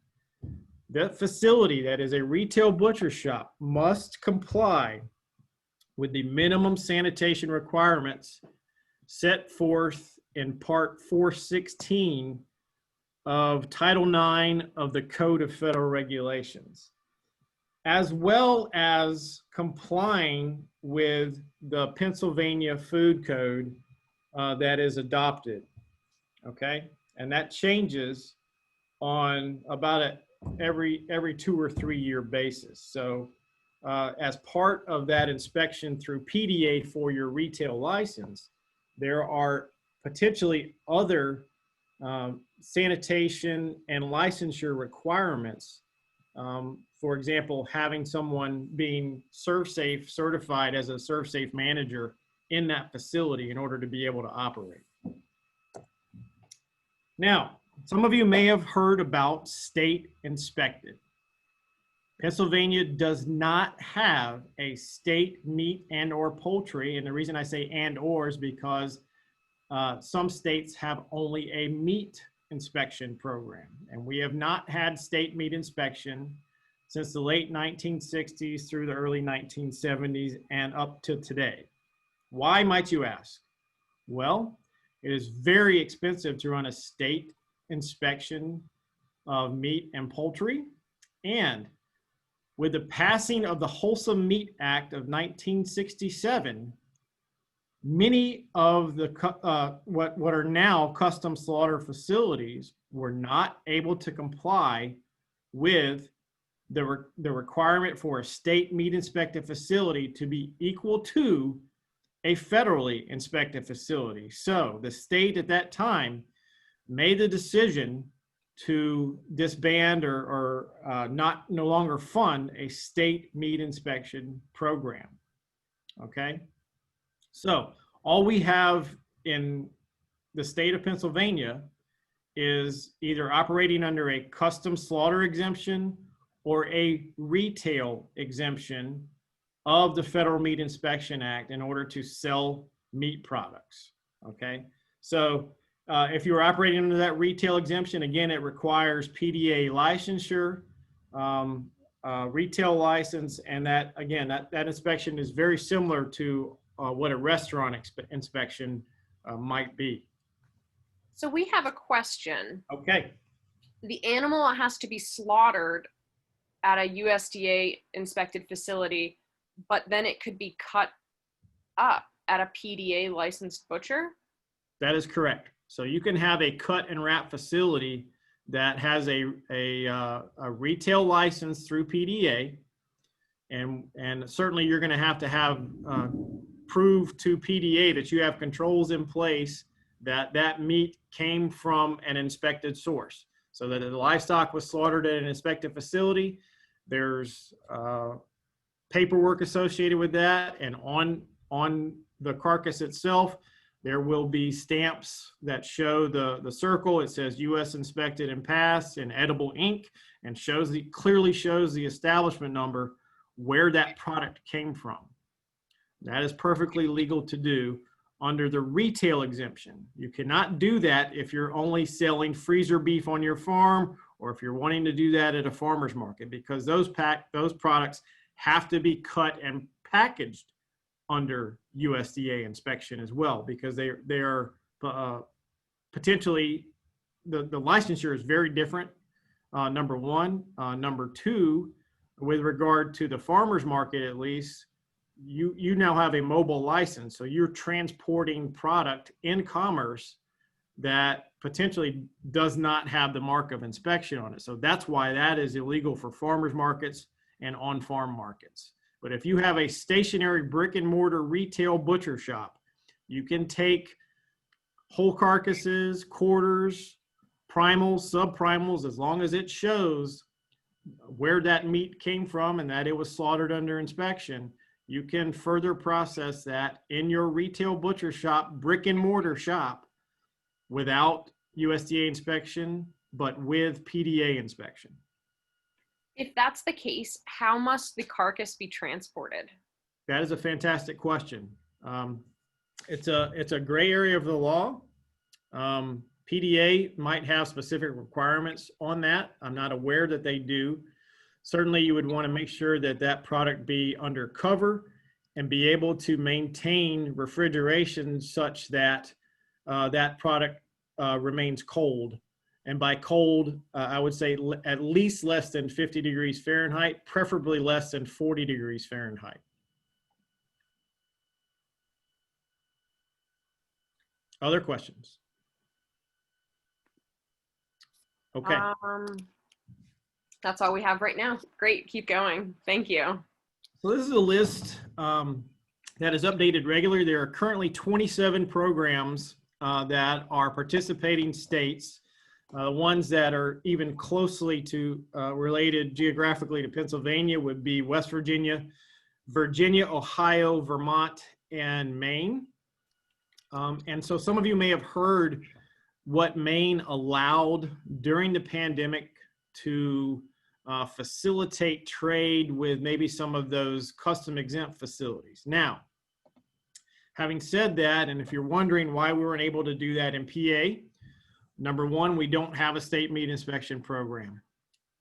that facility that is a retail butcher shop must comply with the minimum sanitation requirements set forth in Part 416 of Title IX of the Code of Federal Regulations, as well as complying with the Pennsylvania Food Code that is adopted. Okay, and that changes on about every 2 or 3 year basis. So as part of that inspection through PDA for your retail license, there are potentially other sanitation and licensure requirements. For example, having someone being ServSafe certified as a ServSafe manager in that facility in order to be able to operate. Now, some of you may have heard about state inspected. Pennsylvania does not have a state meat and or poultry. And the reason I say and or is because some states have only a meat inspection program. And we have not had state meat inspection since the late 1960s through the early 1970s and up to today. Why, might you ask? Well, it is very expensive to run a state inspection of meat and poultry. And with the passing of the Wholesome Meat Act of 1967, many of the what are now custom slaughter facilities were not able to comply with the requirement for a state meat inspected facility to be equal to a federally inspected facility. So the state at that time made the decision to disband or no longer fund a state meat inspection program. Okay, so all we have in the state of Pennsylvania is either operating under a custom slaughter exemption or a retail exemption of the Federal Meat Inspection Act in order to sell meat products. Okay, so if you're operating under that retail exemption, again, it requires PDA licensure, retail license, and that, again, that inspection is very similar to what a restaurant inspection might be. So we have a question. Okay. The animal has to be slaughtered at a USDA inspected facility, but then it could be cut up at a PDA licensed butcher? That is correct. So you can have a cut and wrap facility that has a retail license through PDA, and certainly you're going to have prove to PDA that you have controls in place that that meat came from an inspected source. So that the livestock was slaughtered at an inspected facility. There's paperwork associated with that, and on the carcass itself, there will be stamps that show the circle. It says U.S. inspected and passed in edible ink, and clearly shows the establishment number where that product came from. That is perfectly legal to do under the retail exemption. You cannot do that if you're only selling freezer beef on your farm, or if you're wanting to do that at a farmer's market, because those products have to be cut and packaged under USDA inspection as well, because they are potentially, the licensure is very different, number one. Number two, with regard to the farmer's market at least, you now have a mobile license, so you're transporting product in commerce that potentially does not have the mark of inspection on it. So that's why that is illegal for farmers markets and on-farm markets. But if you have a stationary brick and mortar retail butcher shop, you can take whole carcasses, quarters, primals, subprimals, as long as it shows where that meat came from and that it was slaughtered under inspection. You can further process that in your retail butcher shop, brick and mortar shop, without USDA inspection, but with PDA inspection. If that's the case, how must the carcass be transported? That is a fantastic question. It's a gray area of the law. PDA might have specific requirements on that. I'm not aware that they do. Certainly you would want to make sure that that product be under cover and be able to maintain refrigeration such that that product remains cold. And by cold, I would say at least less than 50 degrees Fahrenheit, preferably less than 40 degrees Fahrenheit. Other questions? Okay. That's all we have right now. Great, keep going. Thank you. So this is a list that is updated regularly. There are currently 27 programs that are participating states. Ones that are even closely to related geographically to Pennsylvania would be West Virginia, Virginia, Ohio, Vermont, and Maine. And so some of you may have heard what Maine allowed during the pandemic to facilitate trade with maybe some of those custom exempt facilities. Now, having said that, and if you're wondering why we weren't able to do that in PA, number one, we don't have a state meat inspection program.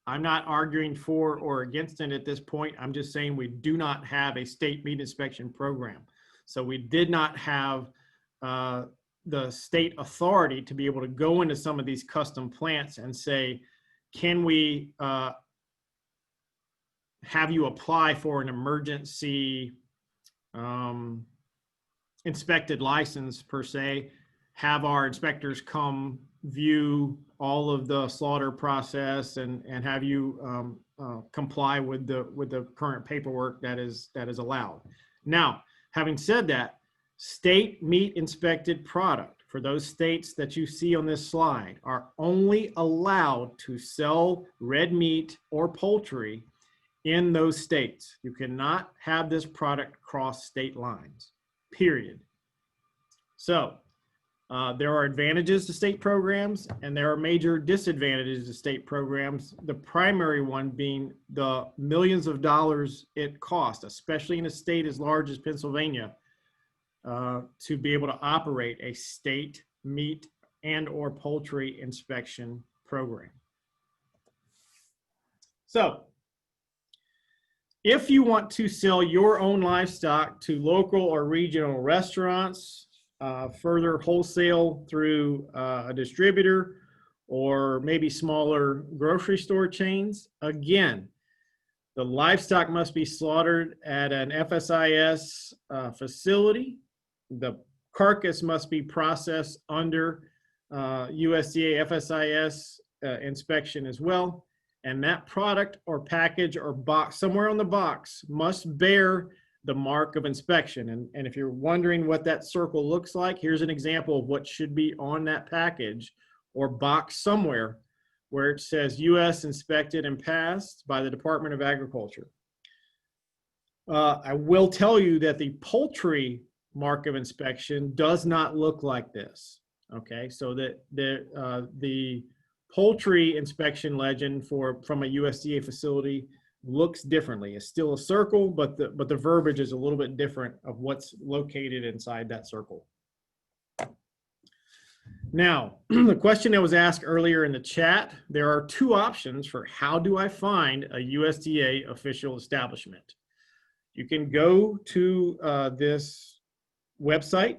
I'm not arguing for or against it at this point. I'm just saying we do not have a state meat inspection program. So we did not have the state authority to be able to go into some of these custom plants and say, can we have you apply for an emergency inspected license per se, have our inspectors come view all of the slaughter process and have you comply with the current paperwork that is allowed. Now, having said that, state meat inspected product for those states that you see on this slide are only allowed to sell red meat or poultry in those states. You cannot have this product cross state lines, period. So there are advantages to state programs and there are major disadvantages to state programs. The primary one being the millions of dollars it costs, especially in a state as large as Pennsylvania, to be able to operate a state meat and or poultry inspection program. So if you want to sell your own livestock to local or regional restaurants, further wholesale through a distributor, or maybe smaller grocery store chains, again, the livestock must be slaughtered at an FSIS facility. The carcass must be processed under USDA FSIS inspection as well. And that product or package or box, somewhere on the box, must bear the mark of inspection. And if you're wondering what that circle looks like, here's an example of what should be on that package or box somewhere where it says U.S. inspected and passed by the Department of Agriculture. I will tell you that the poultry mark of inspection does not look like this. Okay, so that the poultry inspection legend from a USDA facility looks differently. It's still a circle, but the verbiage is a little bit different of what's located inside that circle. Now, the question that was asked earlier in the chat, there are two options for how do I find a USDA official establishment. You can go to this website.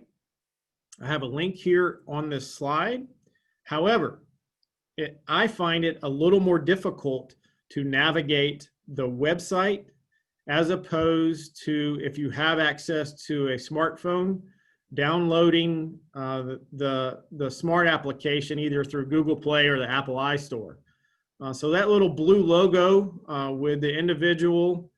I have a link here on this slide. However, I find it a little more difficult to navigate the website as opposed to if you have access to a smartphone, downloading the smart application either through Google Play or the Apple iStore. So that little blue logo with the individual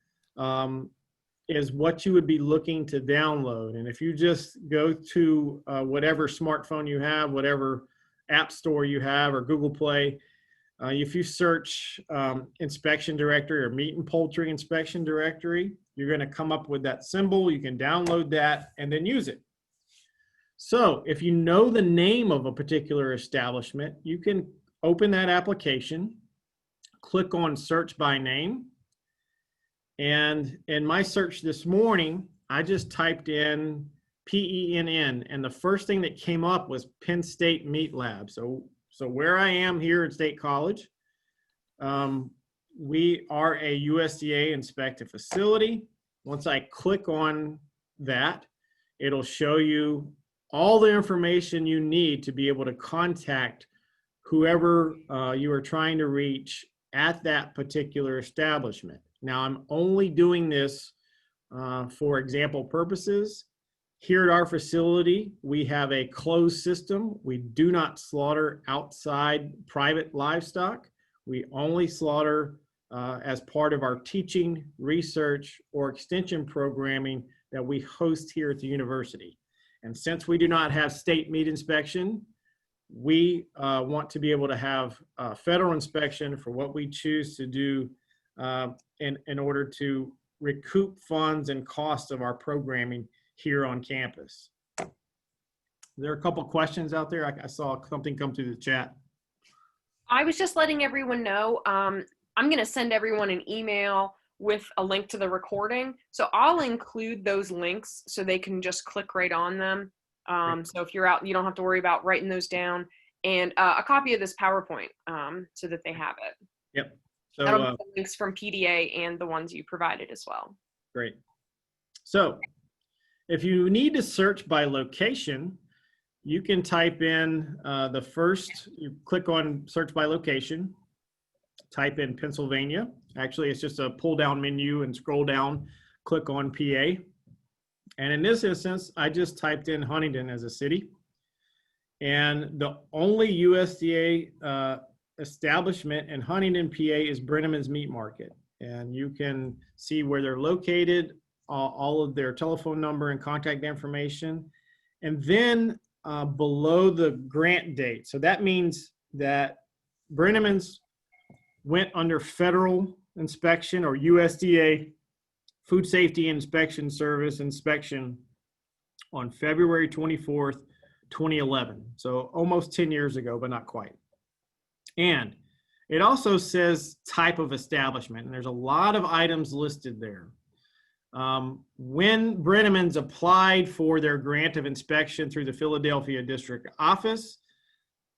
is what you would be looking to download. And if you just go to whatever smartphone you have, whatever app store you have or Google Play, if you search inspection directory or meat and poultry inspection directory, you're going to come up with that symbol. You can download that and then use it. So if you know the name of a particular establishment, you can open that application, click on search by name. And in my search this morning, I just typed in PENN, and the first thing that came up was Penn State Meat Lab. So where I am here at State College, we are a USDA inspected facility. Once I click on that, it'll show you all the information you need to be able to contact whoever you are trying to reach at that particular establishment. Now, I'm only doing this for example purposes. Here at our facility, we have a closed system. We do not slaughter outside private livestock. We only slaughter as part of our teaching, research, or extension programming that we host here at the university. And since we do not have state meat inspection, we want to be able to have federal inspection for what we choose to do in order to recoup funds and costs of our programming here on campus. There are a couple questions out there. I saw something come through the chat. I was just letting everyone know, I'm going to send everyone an email with a link to the recording. So I'll include those links so they can just click right on them. So if you're out, you don't have to worry about writing those down, and a copy of this PowerPoint so that they have it. Yep. So that'll be the links from PDA and the ones you provided as well. Great. So if you need to search by location, you can type in you click on search by location, type in Pennsylvania. Actually, it's just a pull down menu and scroll down, click on PA. And in this instance, I just typed in Huntington as a city. And the only USDA establishment in Huntington, PA is Brenneman's Meat Market. And you can see where they're located, all of their telephone number and contact information. And then below the grant date. So that means that Brenneman's went under federal inspection or USDA Food Safety Inspection Service inspection on February 24th, 2011. So almost 10 years ago, but not quite. And it also says type of establishment, and there's a lot of items listed there. When Brenneman's applied for their grant of inspection through the Philadelphia District Office,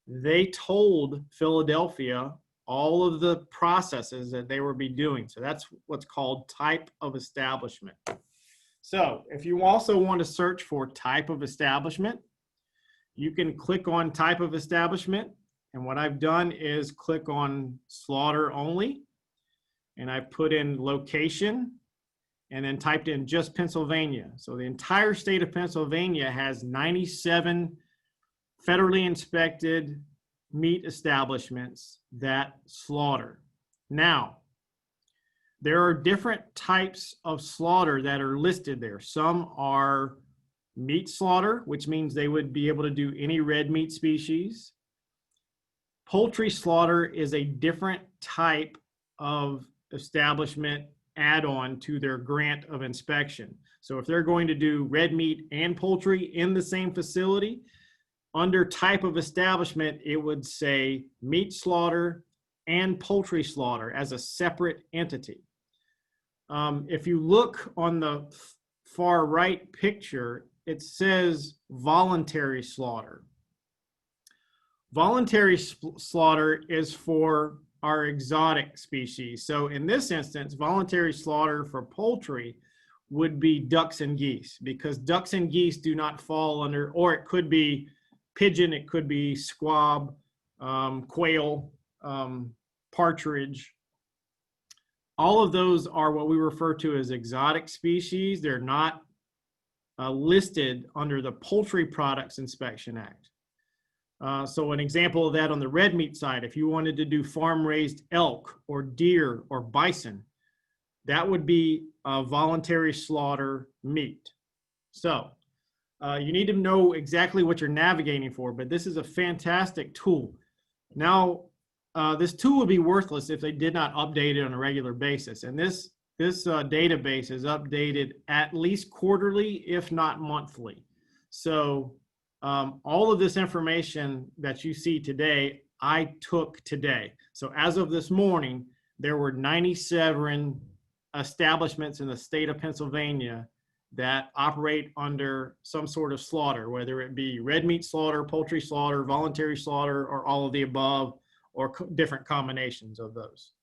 they told Philadelphia all of the processes that they would be doing. So that's what's called type of establishment. So if you also want to search for type of establishment, you can click on type of establishment. And what I've done is click on slaughter only. And I put in location and then typed in just Pennsylvania. So the entire state of Pennsylvania has 97 federally inspected meat establishments that slaughter. Now, There are different types of slaughter that are listed there. Some are meat slaughter, which means they would be able to do any red meat species. Poultry slaughter is a different type of establishment add-on to their grant of inspection. So if they're going to do red meat and poultry in the same facility, under type of establishment, it would say meat slaughter and poultry slaughter as a separate entity. If you look on the far right picture, it says voluntary slaughter. Voluntary slaughter is for our exotic species. So in this instance, voluntary slaughter for poultry would be ducks and geese, because ducks and geese do not fall under, or it could be pigeon, it could be squab, quail, partridge. All of those are what we refer to as exotic species. They're not listed under the Poultry Products Inspection Act. So an example of that on the red meat side, if you wanted to do farm-raised elk or deer or bison, that would be a voluntary slaughter meat. So you need to know exactly what you're navigating for, but this is a fantastic tool. Now, this tool would be worthless if they did not update it on a regular basis. And this database is updated at least quarterly, if not monthly. So all of this information that you see today, I took today. So as of this morning, there were 97 establishments in the state of Pennsylvania that operate under some sort of slaughter, whether it be red meat slaughter, poultry slaughter, voluntary slaughter, or all of the above, or different combinations of those.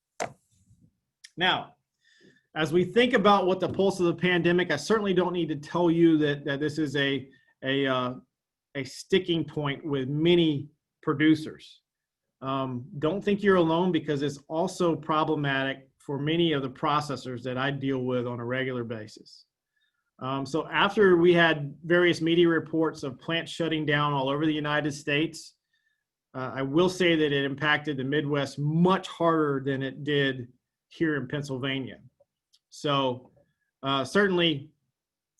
Now, as we think about what the pulse of the pandemic, I certainly don't need to tell you that this is a sticking point with many producers. Don't think you're alone, because it's also problematic for many of the processors that I deal with on a regular basis. So after we had various media reports of plants shutting down all over the United States, I will say that it impacted the Midwest much harder than it did here in Pennsylvania. So certainly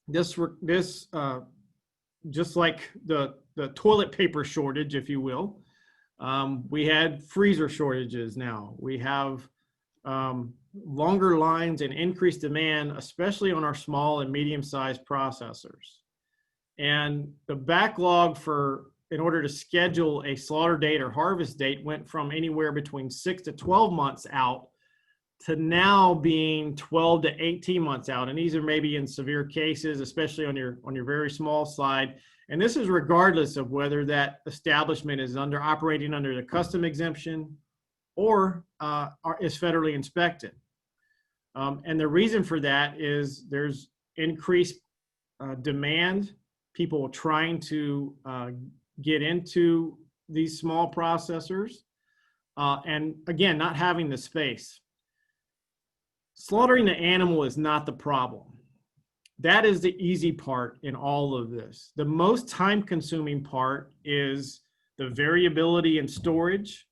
this just like the toilet paper shortage, if you will, we had freezer shortages now. We have longer lines and increased demand, especially on our small and medium-sized processors. And the backlog in order to schedule a slaughter date or harvest date went from anywhere between 6 to 12 months out to now being 12 to 18 months out. And these are maybe in severe cases, especially on your very small side. And this is regardless of whether that establishment is operating under the custom exemption or is federally inspected. And the reason for that is there's increased demand, people trying to get into these small processors, and again, not having the space. Slaughtering the animal is not the problem. That is the easy part in all of this. The most time-consuming part is the variability in storage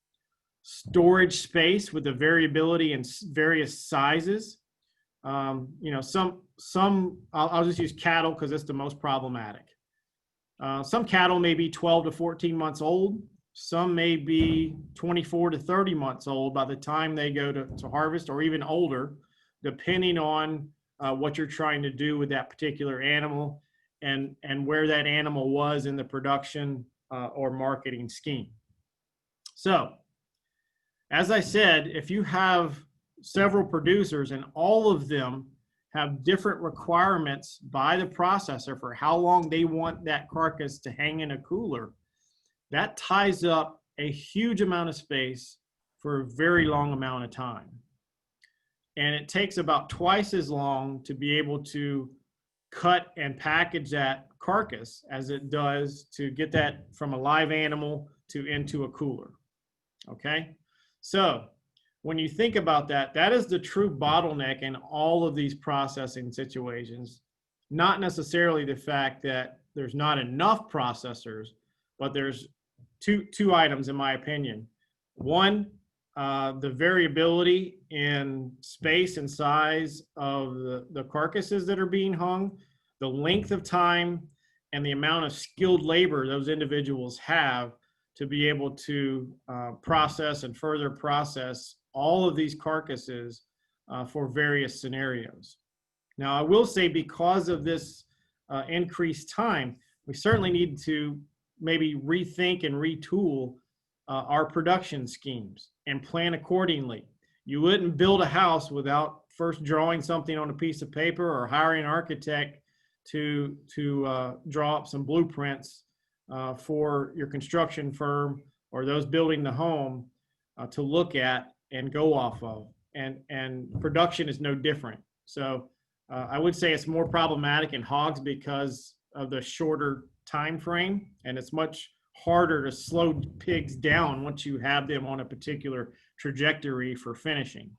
space with the variability in various sizes. I'll just use cattle because it's the most problematic. Some cattle may be 12 to 14 months old. Some may be 24 to 30 months old by the time they go to harvest, or even older, depending on what you're trying to do with that particular animal and where that animal was in the production or marketing scheme. So, as I said, if you have several producers and all of them have different requirements by the processor for how long they want that carcass to hang in a cooler, that ties up a huge amount of space for a very long amount of time. And it takes about twice as long to be able to cut and package that carcass as it does to get that from a live animal to into a cooler. Okay? So when you think about that, that is the true bottleneck in all of these processing situations. Not necessarily the fact that there's not enough processors, but there's two items in my opinion. One, the variability in space and size of the carcasses that are being hung, the length of time, and the amount of skilled labor those individuals have to be able to process and further process all of these carcasses for various scenarios. Now, I will say, because of this increased time, we certainly need to maybe rethink and retool our production schemes and plan accordingly. You wouldn't build a house without first drawing something on a piece of paper or hiring an architect to draw up some blueprints for your construction firm or those building the home to look at and go off of. And production is no different. So I would say it's more problematic in hogs because of the shorter time frame, and it's much harder to slow pigs down once you have them on a particular trajectory for finishing.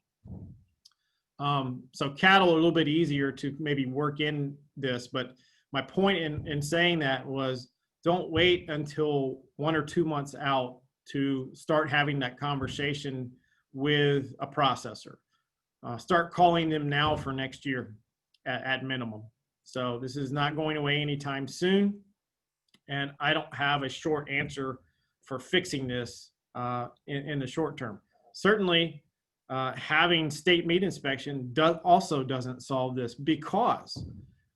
So cattle are a little bit easier to maybe work in this, but my point in saying that was, don't wait until 1 or 2 months out to start having that conversation with a processor. Start calling them now for next year at minimum. So this is not going away anytime soon. And I don't have a short answer for fixing this in the short term. Certainly, having state meat inspection also doesn't solve this, because,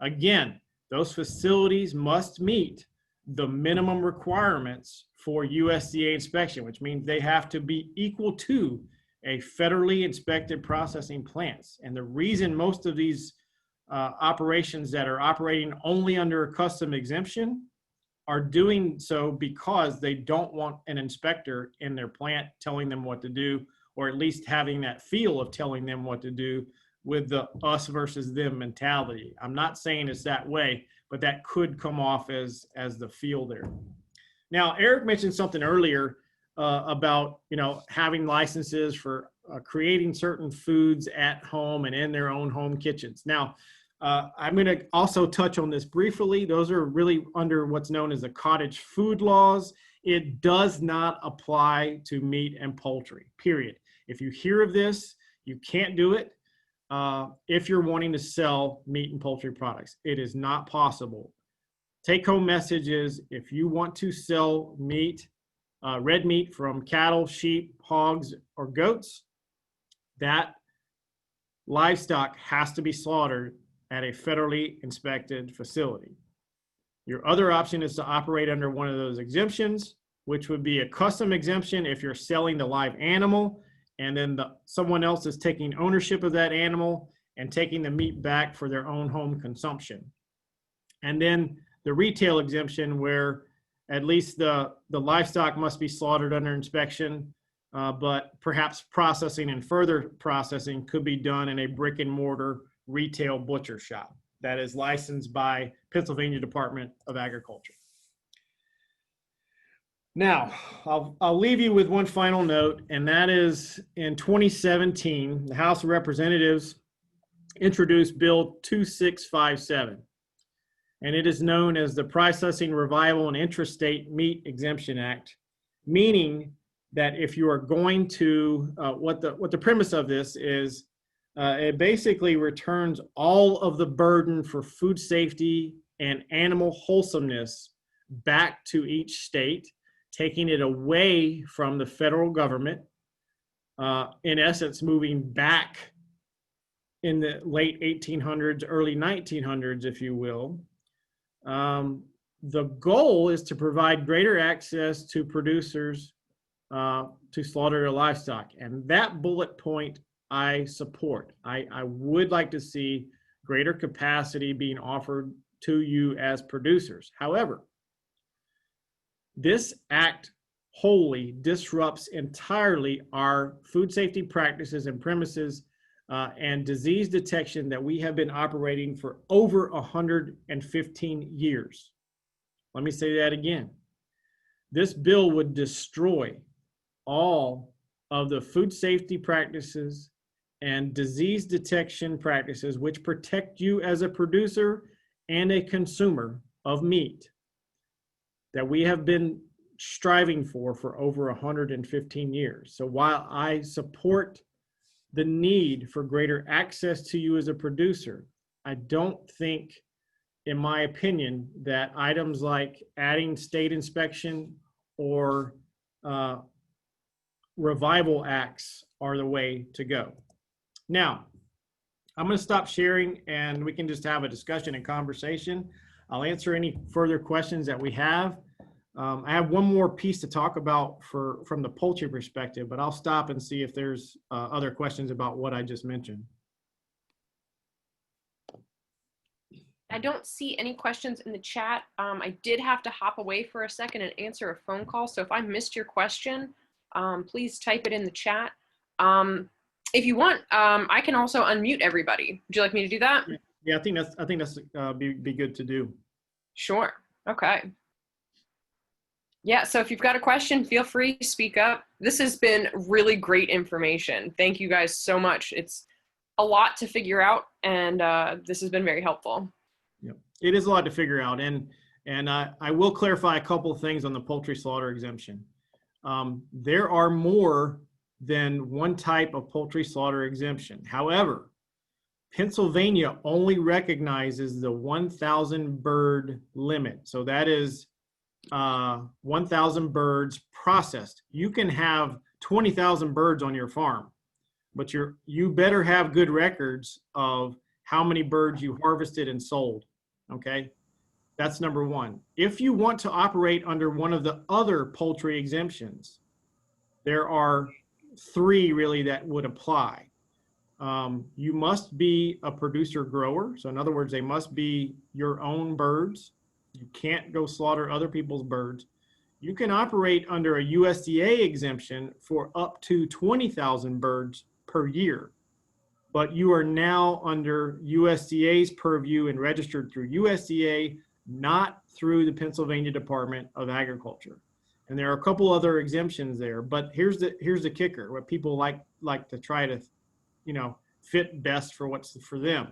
again, those facilities must meet the minimum requirements for USDA inspection, which means they have to be equal to a federally inspected processing plants. And the reason most of these operations that are operating only under a custom exemption are doing so because they don't want an inspector in their plant telling them what to do, or at least having that feel of telling them what to do with the us versus them mentality. I'm not saying it's that way, but that could come off as the feel there. Now, Eric mentioned something earlier about, having licenses for creating certain foods at home and in their own home kitchens. Now, I'm going to also touch on this briefly. Those are really under what's known as the cottage food laws. It does not apply to meat and poultry, period. If you hear of this, you can't do it if you're wanting to sell meat and poultry products. It is not possible. Take-home message is, if you want to sell meat, red meat from cattle, sheep, hogs, or goats, that livestock has to be slaughtered at a federally inspected facility. Your other option is to operate under one of those exemptions, which would be a custom exemption if you're selling the live animal, and then someone else is taking ownership of that animal and taking the meat back for their own home consumption. And then the retail exemption, where at least the livestock must be slaughtered under inspection, but perhaps processing and further processing could be done in a brick and mortar retail butcher shop that is licensed by Pennsylvania Department of Agriculture. Now, I'll leave you with one final note, and that is, in 2017, the House of Representatives introduced Bill 2657, and it is known as the Processing Revival and Intrastate Meat Exemption Act, meaning that if you are going to, what the premise of this is, it basically returns all of the burden for food safety and animal wholesomeness back to each state, taking it away from the federal government, in essence, moving back in the late 1800s, early 1900s, if you will. The goal is to provide greater access to producers to slaughter their livestock. And that bullet point I support. I would like to see greater capacity being offered to you as producers. However, this act wholly disrupts entirely our food safety practices and premises and disease detection that we have been operating for over 115 years. Let me say that again. This bill would destroy all of the food safety practices and disease detection practices which protect you as a producer and a consumer of meat that we have been striving for over 115 years. So while I support the need for greater access to you as a producer, I don't think, in my opinion, that items like adding state inspection or revival acts are the way to go. Now, I'm going to stop sharing and we can just have a discussion and conversation. I'll answer any further questions that we have. I have one more piece to talk about from the poultry perspective, but I'll stop and see if there's other questions about what I just mentioned. I don't see any questions in the chat. I did have to hop away for a second and answer a phone call. So if I missed your question, please type it in the chat. If you want, I can also unmute everybody. Would you like me to do that? Yeah, I think that's be good to do. Sure. Okay. Yeah, so if you've got a question, feel free to speak up. This has been really great information. Thank you guys so much. It's a lot to figure out, and this has been very helpful. Yeah, it is a lot to figure out, and I will clarify a couple of things on the poultry slaughter exemption. There are more than one type of poultry slaughter exemption. However, Pennsylvania only recognizes the 1,000 bird limit. So that is 1,000 birds processed. You can have 20,000 birds on your farm, but you better have good records of how many birds you harvested and sold. Okay, that's number one. If you want to operate under one of the other poultry exemptions, there are three really that would apply. You must be a producer grower. So in other words, they must be your own birds. You can't go slaughter other people's birds. You can operate under a USDA exemption for up to 20,000 birds per year, but you are now under USDA's purview and registered through USDA, not through the Pennsylvania Department of Agriculture. And there are a couple other exemptions there, but here's the kicker, what people like to try to, fit best for what's for them.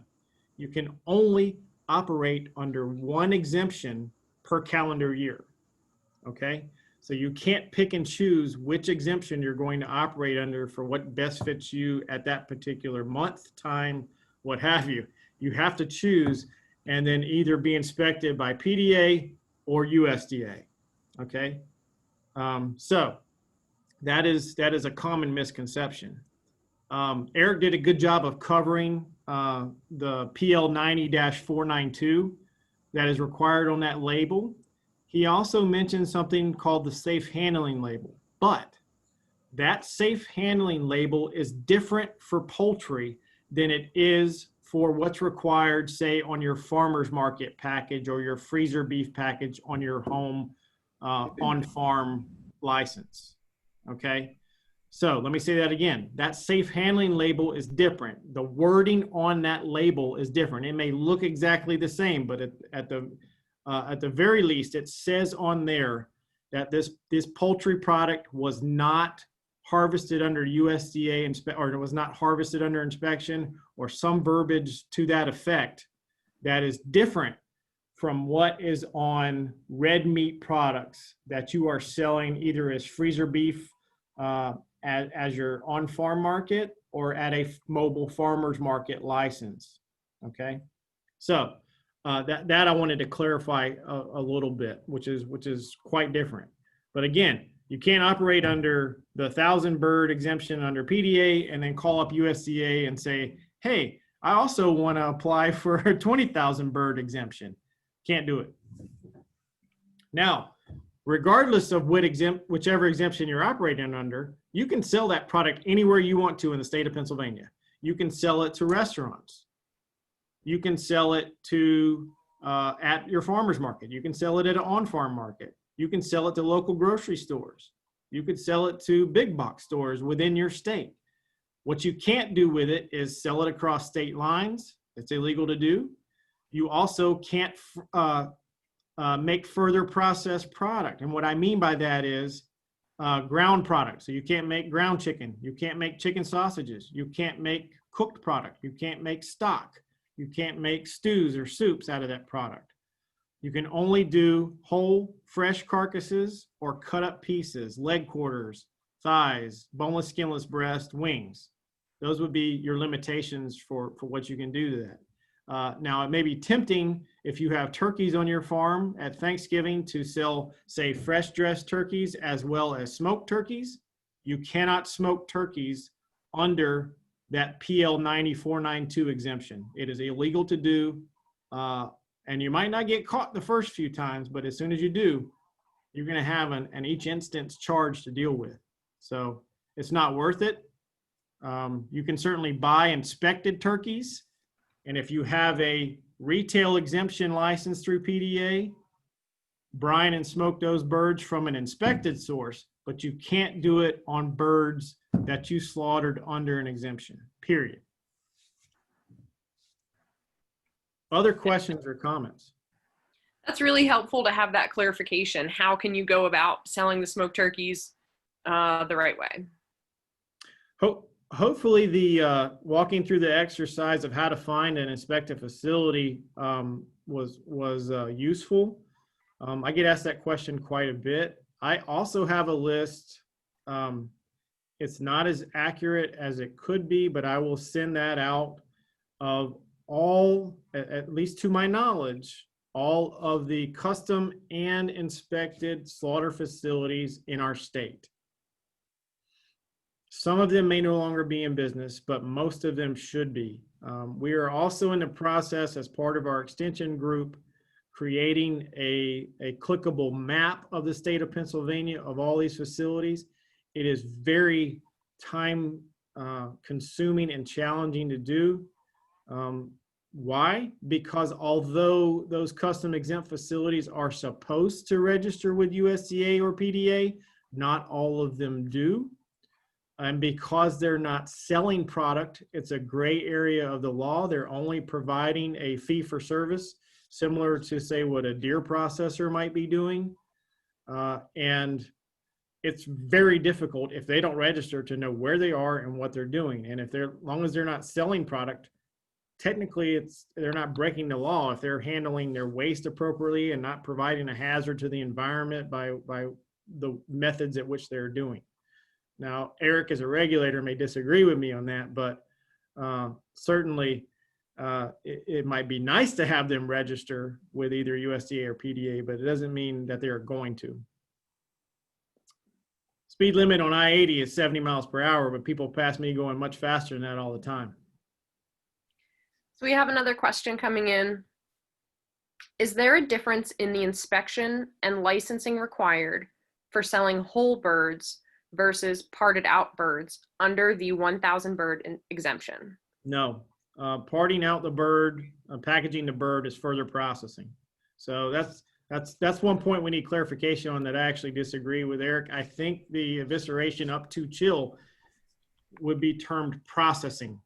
You can only operate under one exemption per calendar year. Okay, so you can't pick and choose which exemption you're going to operate under for what best fits you at that particular month, time, what have you. You have to choose and then either be inspected by PDA or USDA. Okay, so that is a common misconception. Eric did a good job of covering the PL 90-492 that is required on that label. He also mentioned something called the safe handling label, but that safe handling label is different for poultry than it is for what's required, say, on your farmer's market package or your freezer beef package on your home on-farm license. Okay. So let me say that again. That safe handling label is different. The wording on that label is different. It may look exactly the same, but at the very least, it says on there that this poultry product was not harvested under USDA or it was not harvested under inspection, or some verbiage to that effect that is different from what is on red meat products that you are selling either as freezer beef as your on-farm market or at a mobile farmer's market license. Okay, so that I wanted to clarify a little bit, which is quite different. But again, you can't operate under the 1,000 bird exemption under PDA and then call up USDA and say, hey, I also want to apply for a 20,000 bird exemption. Can't do it. Now, regardless of whichever exemption you're operating under, you can sell that product anywhere you want to in the state of Pennsylvania. You can sell it to restaurants. You can sell it to at your farmer's market. You can sell it at an on-farm market. You can sell it to local grocery stores. You could sell it to big box stores within your state. What you can't do with it is sell it across state lines. It's illegal to do. You also can't make further processed product. And what I mean by that is ground product. So you can't make ground chicken. You can't make chicken sausages. You can't make cooked product. You can't make stock. You can't make stews or soups out of that product. You can only do whole, fresh carcasses or cut up pieces, leg quarters, thighs, boneless, skinless breast, wings. Those would be your limitations for what you can do to that. Now, it may be tempting if you have turkeys on your farm at Thanksgiving to sell, say, fresh dressed turkeys as well as smoked turkeys. You cannot smoke turkeys under that PL 9492 exemption. It is illegal to do, and you might not get caught the first few times, but as soon as you do, you're going to have an each instance charge to deal with. So it's not worth it. You can certainly buy inspected turkeys, and if you have a retail exemption license through PDA, brine and smoke those birds from an inspected source, but you can't do it on birds that you slaughtered under an exemption, period. Other questions or comments? That's really helpful to have that clarification. How can you go about selling the smoked turkeys the right way? Hopefully the walking through the exercise of how to find and inspect a facility was useful. I get asked that question quite a bit. I also have a list. It's not as accurate as it could be, but I will send that out of all, at least to my knowledge, all of the custom and inspected slaughter facilities in our state. Some of them may no longer be in business, but most of them should be. We are also in the process, as part of our extension group, creating a clickable map of the state of Pennsylvania of all these facilities. It is very time consuming and challenging to do. Why? Because although those custom exempt facilities are supposed to register with USDA or PDA, not all of them do. And because they're not selling product, it's a gray area of the law. They're only providing a fee for service, similar to, say, what a deer processor might be doing. And it's very difficult if they don't register to know where they are and what they're doing. And if they're, as long as they're not selling product, technically they're not breaking the law if they're handling their waste appropriately and not providing a hazard to the environment by the methods at which they're doing. Now, Eric, as a regulator, may disagree with me on that, but certainly it might be nice to have them register with either USDA or PDA, but it doesn't mean that they're going to. Speed limit on I-80 is 70 miles per hour, but people pass me going much faster than that all the time. So we have another question coming in. Is there a difference in the inspection and licensing required for selling whole birds versus parted out birds under the 1,000 bird exemption? No. Parting out the bird, packaging the bird is further processing. So that's one point we need clarification on that I actually disagree with Eric. I think the evisceration up to chill would be termed processing.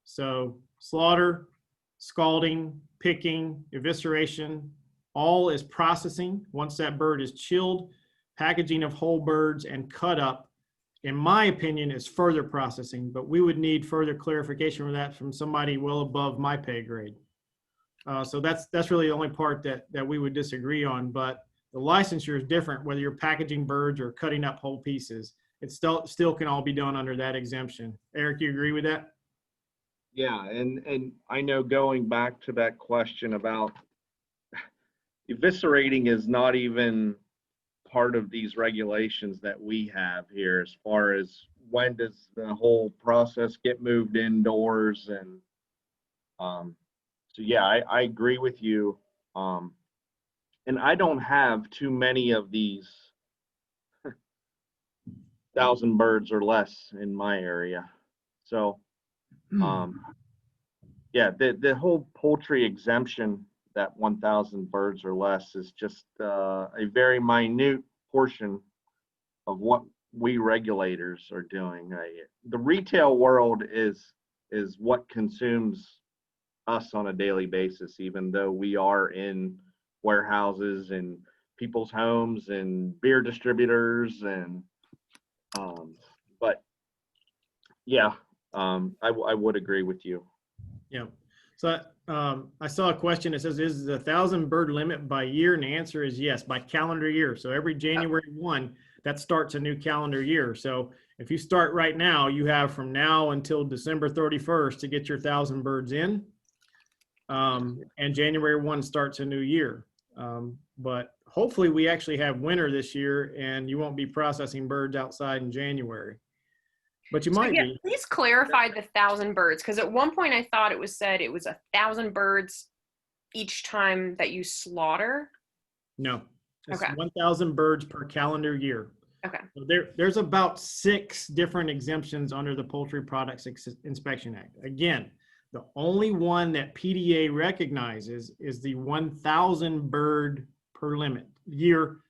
So slaughter, scalding, picking, evisceration, all is processing. Once that bird is chilled, packaging of whole birds and cut up, in my opinion, is further processing, but we would need further clarification for that from somebody well above my pay grade. So that's really the only part that we would disagree on, but the licensure is different whether you're packaging birds or cutting up whole pieces. It still can all be done under that exemption. Eric, you agree with that? Yeah, and I know, going back to that question about eviscerating is not even part of these regulations that we have here, as far as when does the whole process get moved indoors. And so yeah, I agree with you. And I don't have too many of these 1,000 birds or less in my area. So yeah, the whole poultry exemption, that 1,000 birds or less, is just a very minute portion of what we regulators are doing. The retail world is what consumes us on a daily basis, even though we are in warehouses and people's homes and beer distributors and but yeah, I would agree with you. Yeah. So I saw a question that says, is the 1,000 bird limit by year? And the answer is yes, by calendar year. So every January 1, that starts a new calendar year. So if you start right now, you have from now until December 31st to get your 1,000 birds in. And January 1 starts a new year. But hopefully we actually have winter this year and you won't be processing birds outside in January. But you might be. Please clarify the 1,000 birds, because at one point I thought it was said it was 1,000 birds each time that you slaughter. No, it's Okay. 1,000 birds per calendar year. Okay. So there's about 6 different exemptions under the Poultry Products Inspection Act. Again, the only one that PDA recognizes is the 1,000 bird per year,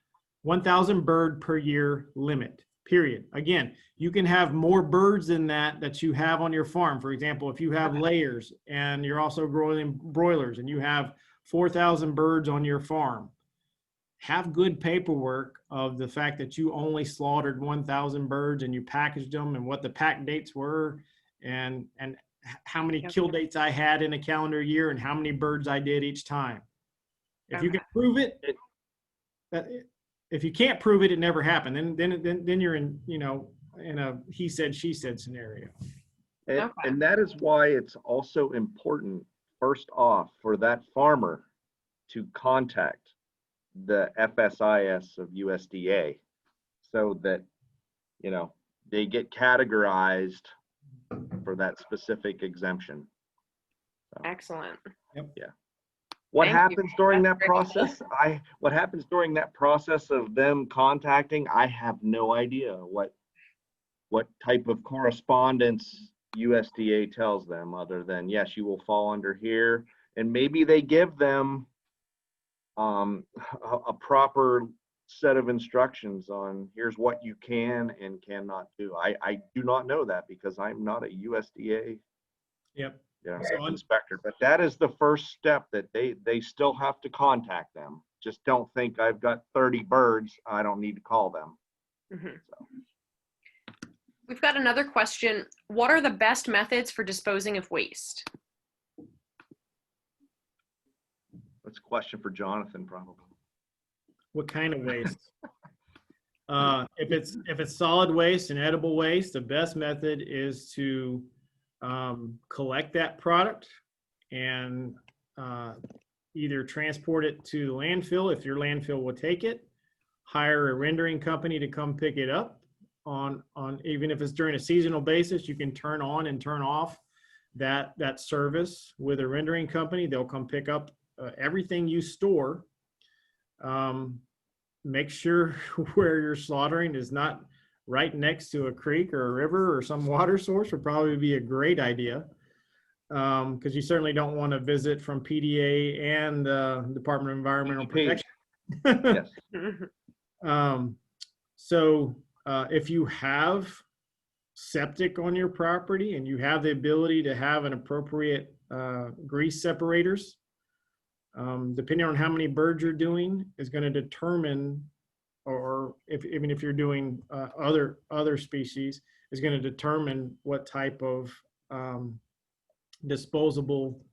1,000 bird per year limit, period. Again, you can have more birds than that you have on your farm. For example, if you have layers and you're also growing broilers and you have 4,000 birds on your farm, have good paperwork of the fact that you only slaughtered 1,000 birds and you packaged them and what the pack dates were and how many kill dates I had in a calendar year and how many birds I did each time. If you can prove it, if you can't prove it, it never happened. Then you're in, in a he said, she said scenario. And that is why it's also important, first off, for that farmer to contact the FSIS of USDA so that, they get categorized for that specific exemption. So, Excellent. yeah. What Thank happens you. during That's that great. process? What happens during that process of them contacting? I have no idea what type of correspondence USDA tells them, other than yes, you will fall under here, and maybe they give them a proper set of instructions on here's what you can and cannot do. I do not know that because I'm not a USDA inspector, but that is the first step, that they still have to contact them. Just don't think I've got 30 birds, I don't need to call them. Mm-hmm. So. We've got another question. What are the best methods for disposing of waste? That's a question for Jonathan, probably. What kind of waste? If it's solid waste and edible waste, the best method is to collect that product and either transport it to the landfill if your landfill will take it, hire a rendering company to come pick it up on even if it's during a seasonal basis. You can turn on and turn off that service with a rendering company. They'll come pick up everything you store. Make sure where you're slaughtering is not right next to a creek or a river or some water source would probably be a great idea, because you certainly don't want to visit from PDA and Department of Environmental Protection. Yes. So if you have septic on your property and you have the ability to have an appropriate grease separators, depending on how many birds you're doing is going to determine, or even if you're doing other species, is going to determine what type of disposable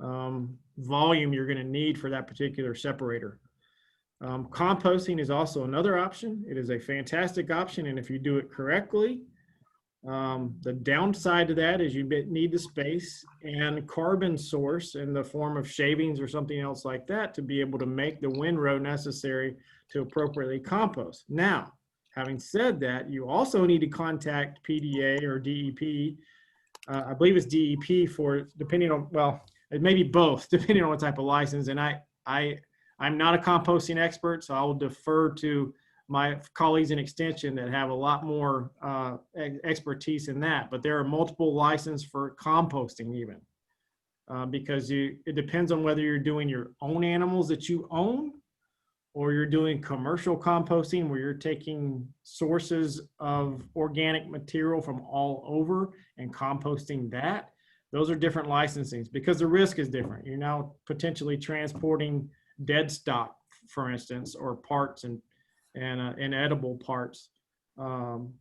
volume you're going to need for that particular separator. Composting is also another option. It is a fantastic option, and if you do it correctly, the downside to that is you need the space and carbon source in the form of shavings or something else like that to be able to make the windrow necessary to appropriately compost. Now, having said that, you also need to contact PDA or DEP. I believe it's DEP for, depending on, well, it may be both, depending on what type of license. And I'm not a composting expert, so I will defer to my colleagues in Extension that have a lot more expertise in that. But there are multiple licenses for composting even, because it depends on whether you're doing your own animals that you own, or you're doing commercial composting where you're taking sources of organic material from all over and composting that. Those are different licensings because the risk is different. You're now potentially transporting dead stock, for instance, or parts and edible parts through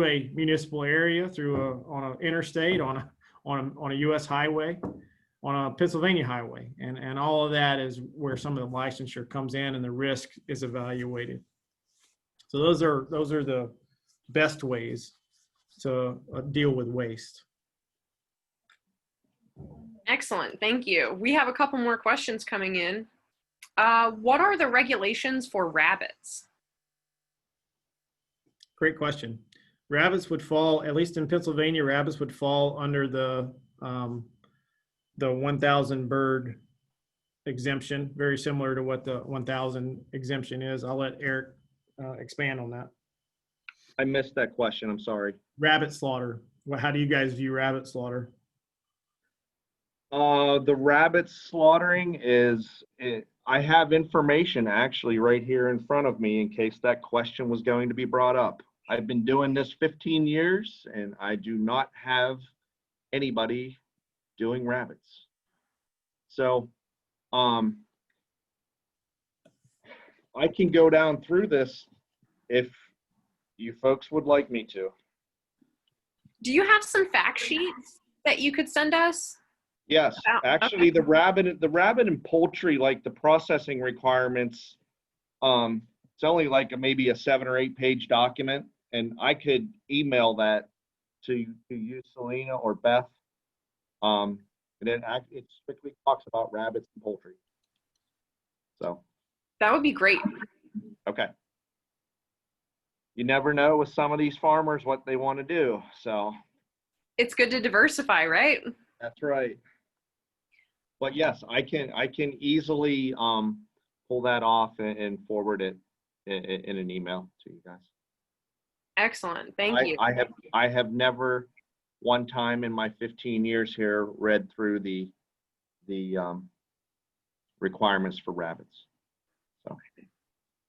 a municipal area, on an interstate, on on a US highway, on a Pennsylvania highway. And all of that is where some of the licensure comes in and the risk is evaluated. So those are the best ways to deal with waste. Excellent, thank you. We have a couple more questions coming in. What are the regulations for rabbits? Great question. Rabbits would fall, at least in Pennsylvania, rabbits would fall under the 1,000 bird exemption, very similar to what the 1,000 exemption is. I'll let Eric expand on that. I missed that question. I'm sorry. Rabbit slaughter. How do you guys view rabbit slaughter? The rabbit slaughtering I have information actually right here in front of me in case that question was going to be brought up. I've been doing this 15 years and I do not have anybody doing rabbits. So, I can go down through this if you folks would like me to. Do you have some fact sheets that you could send us? Yes, actually, the rabbit and poultry, like the processing requirements, it's only like maybe a 7 or 8 page document, and I could email that to you, Selena or Beth. And it strictly talks about rabbits and poultry. So That would be great. okay. You never know with some of these farmers what they want to do. So It's good to diversify, right? that's right. But yes, I can easily pull that off and forward it in an email to you guys. Excellent, thank you. I have never one time in my 15 years here read through the requirements for rabbits. So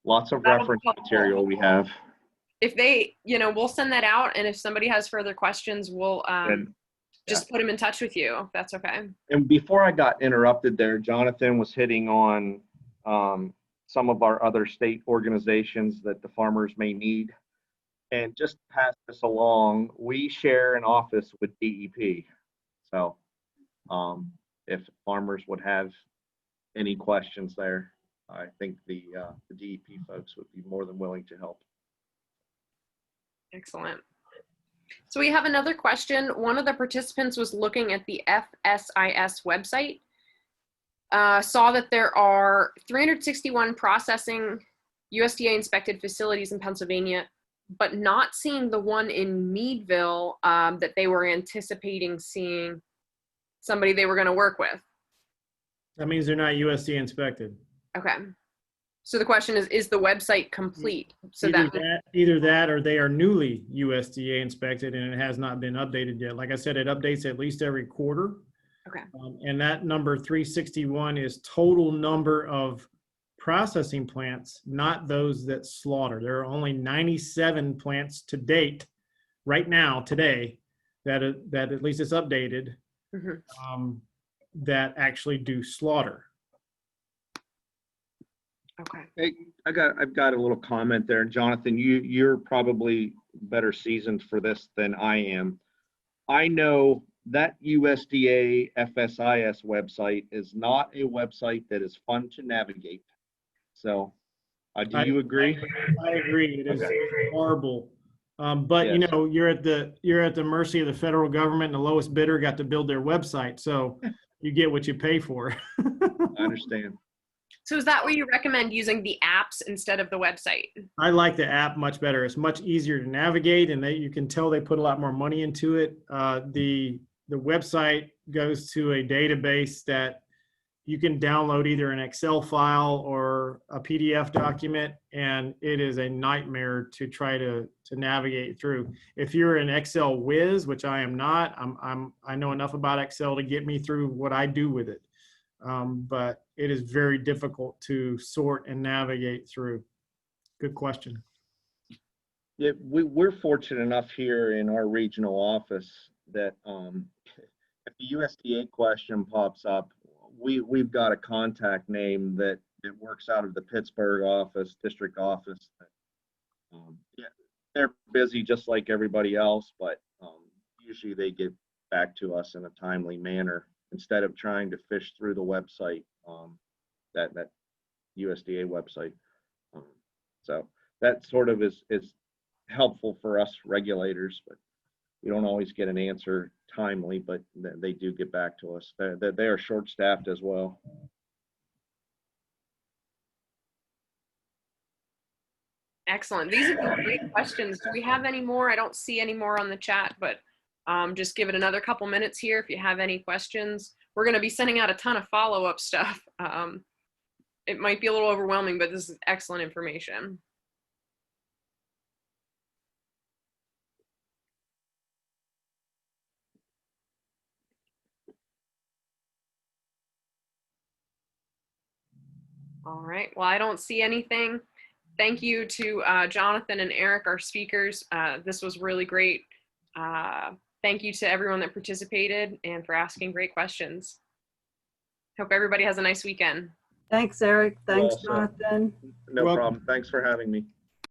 lots of That'll reference be helpful. material we have. If they, we'll send that out, and if somebody has further questions, we'll just put them in touch with you, if that's okay. And before I got interrupted there, Jonathan was hitting on some of our other state organizations that the farmers may need. And just to pass this along, we share an office with DEP. So if farmers would have any questions there, I think the DEP folks would be more than willing to help. Excellent. So we have another question. One of the participants was looking at the FSIS website, saw that there are 361 processing USDA inspected facilities in Pennsylvania, but not seeing the one in Meadville that they were anticipating seeing somebody they were going to work with. That means they're not USDA inspected. Okay. So the question is the website complete? So either that or they are newly USDA inspected and it has not been updated yet. Like I said, it updates at least every quarter. Okay. And that number 361 is total number of processing plants, not those that slaughter. There are only 97 plants to date, right now, today, that at least it's updated, that actually do slaughter. Okay. Hey, I've got a little comment there. Jonathan, you're probably better seasoned for this than I am. I know that USDA FSIS website is not a website that is fun to navigate. So do you agree? I agree. It is horrible. But Yes. you're at the mercy of the federal government, and the lowest bidder got to build their website. So you get what you pay for. I understand. So is that where you recommend using the apps instead of the website? I like the app much better. It's much easier to navigate, and you can tell they put a lot more money into it. The website goes to a database that you can download either an Excel file or a PDF document, and it is a nightmare to try to navigate through. If you're an Excel whiz, which I am not, I know enough about Excel to get me through what I do with it. But it is very difficult to sort and navigate through. Good question. Yeah, we're fortunate enough here in our regional office that if the USDA question pops up, we've got a contact name that works out of the Pittsburgh office, district office. Yeah, they're busy just like everybody else, but usually they get back to us in a timely manner instead of trying to fish through the website, that USDA website. So that sort of is helpful for us regulators, but we don't always get an answer timely, but they do get back to us. They are short-staffed as well. Excellent. These are great questions. Do we have any more? I don't see any more on the chat, but just give it another couple minutes here if you have any questions. We're going to be sending out a ton of follow-up stuff. It might be a little overwhelming, but this is excellent information. All right. Well, I don't see anything. Thank you to Jonathan and Eric, our speakers. This was really great. Thank you to everyone that participated and for asking great questions. Hope everybody has a nice weekend. Thanks, Eric. Thanks, Well, Jonathan. No Welcome. problem. Thanks for having me.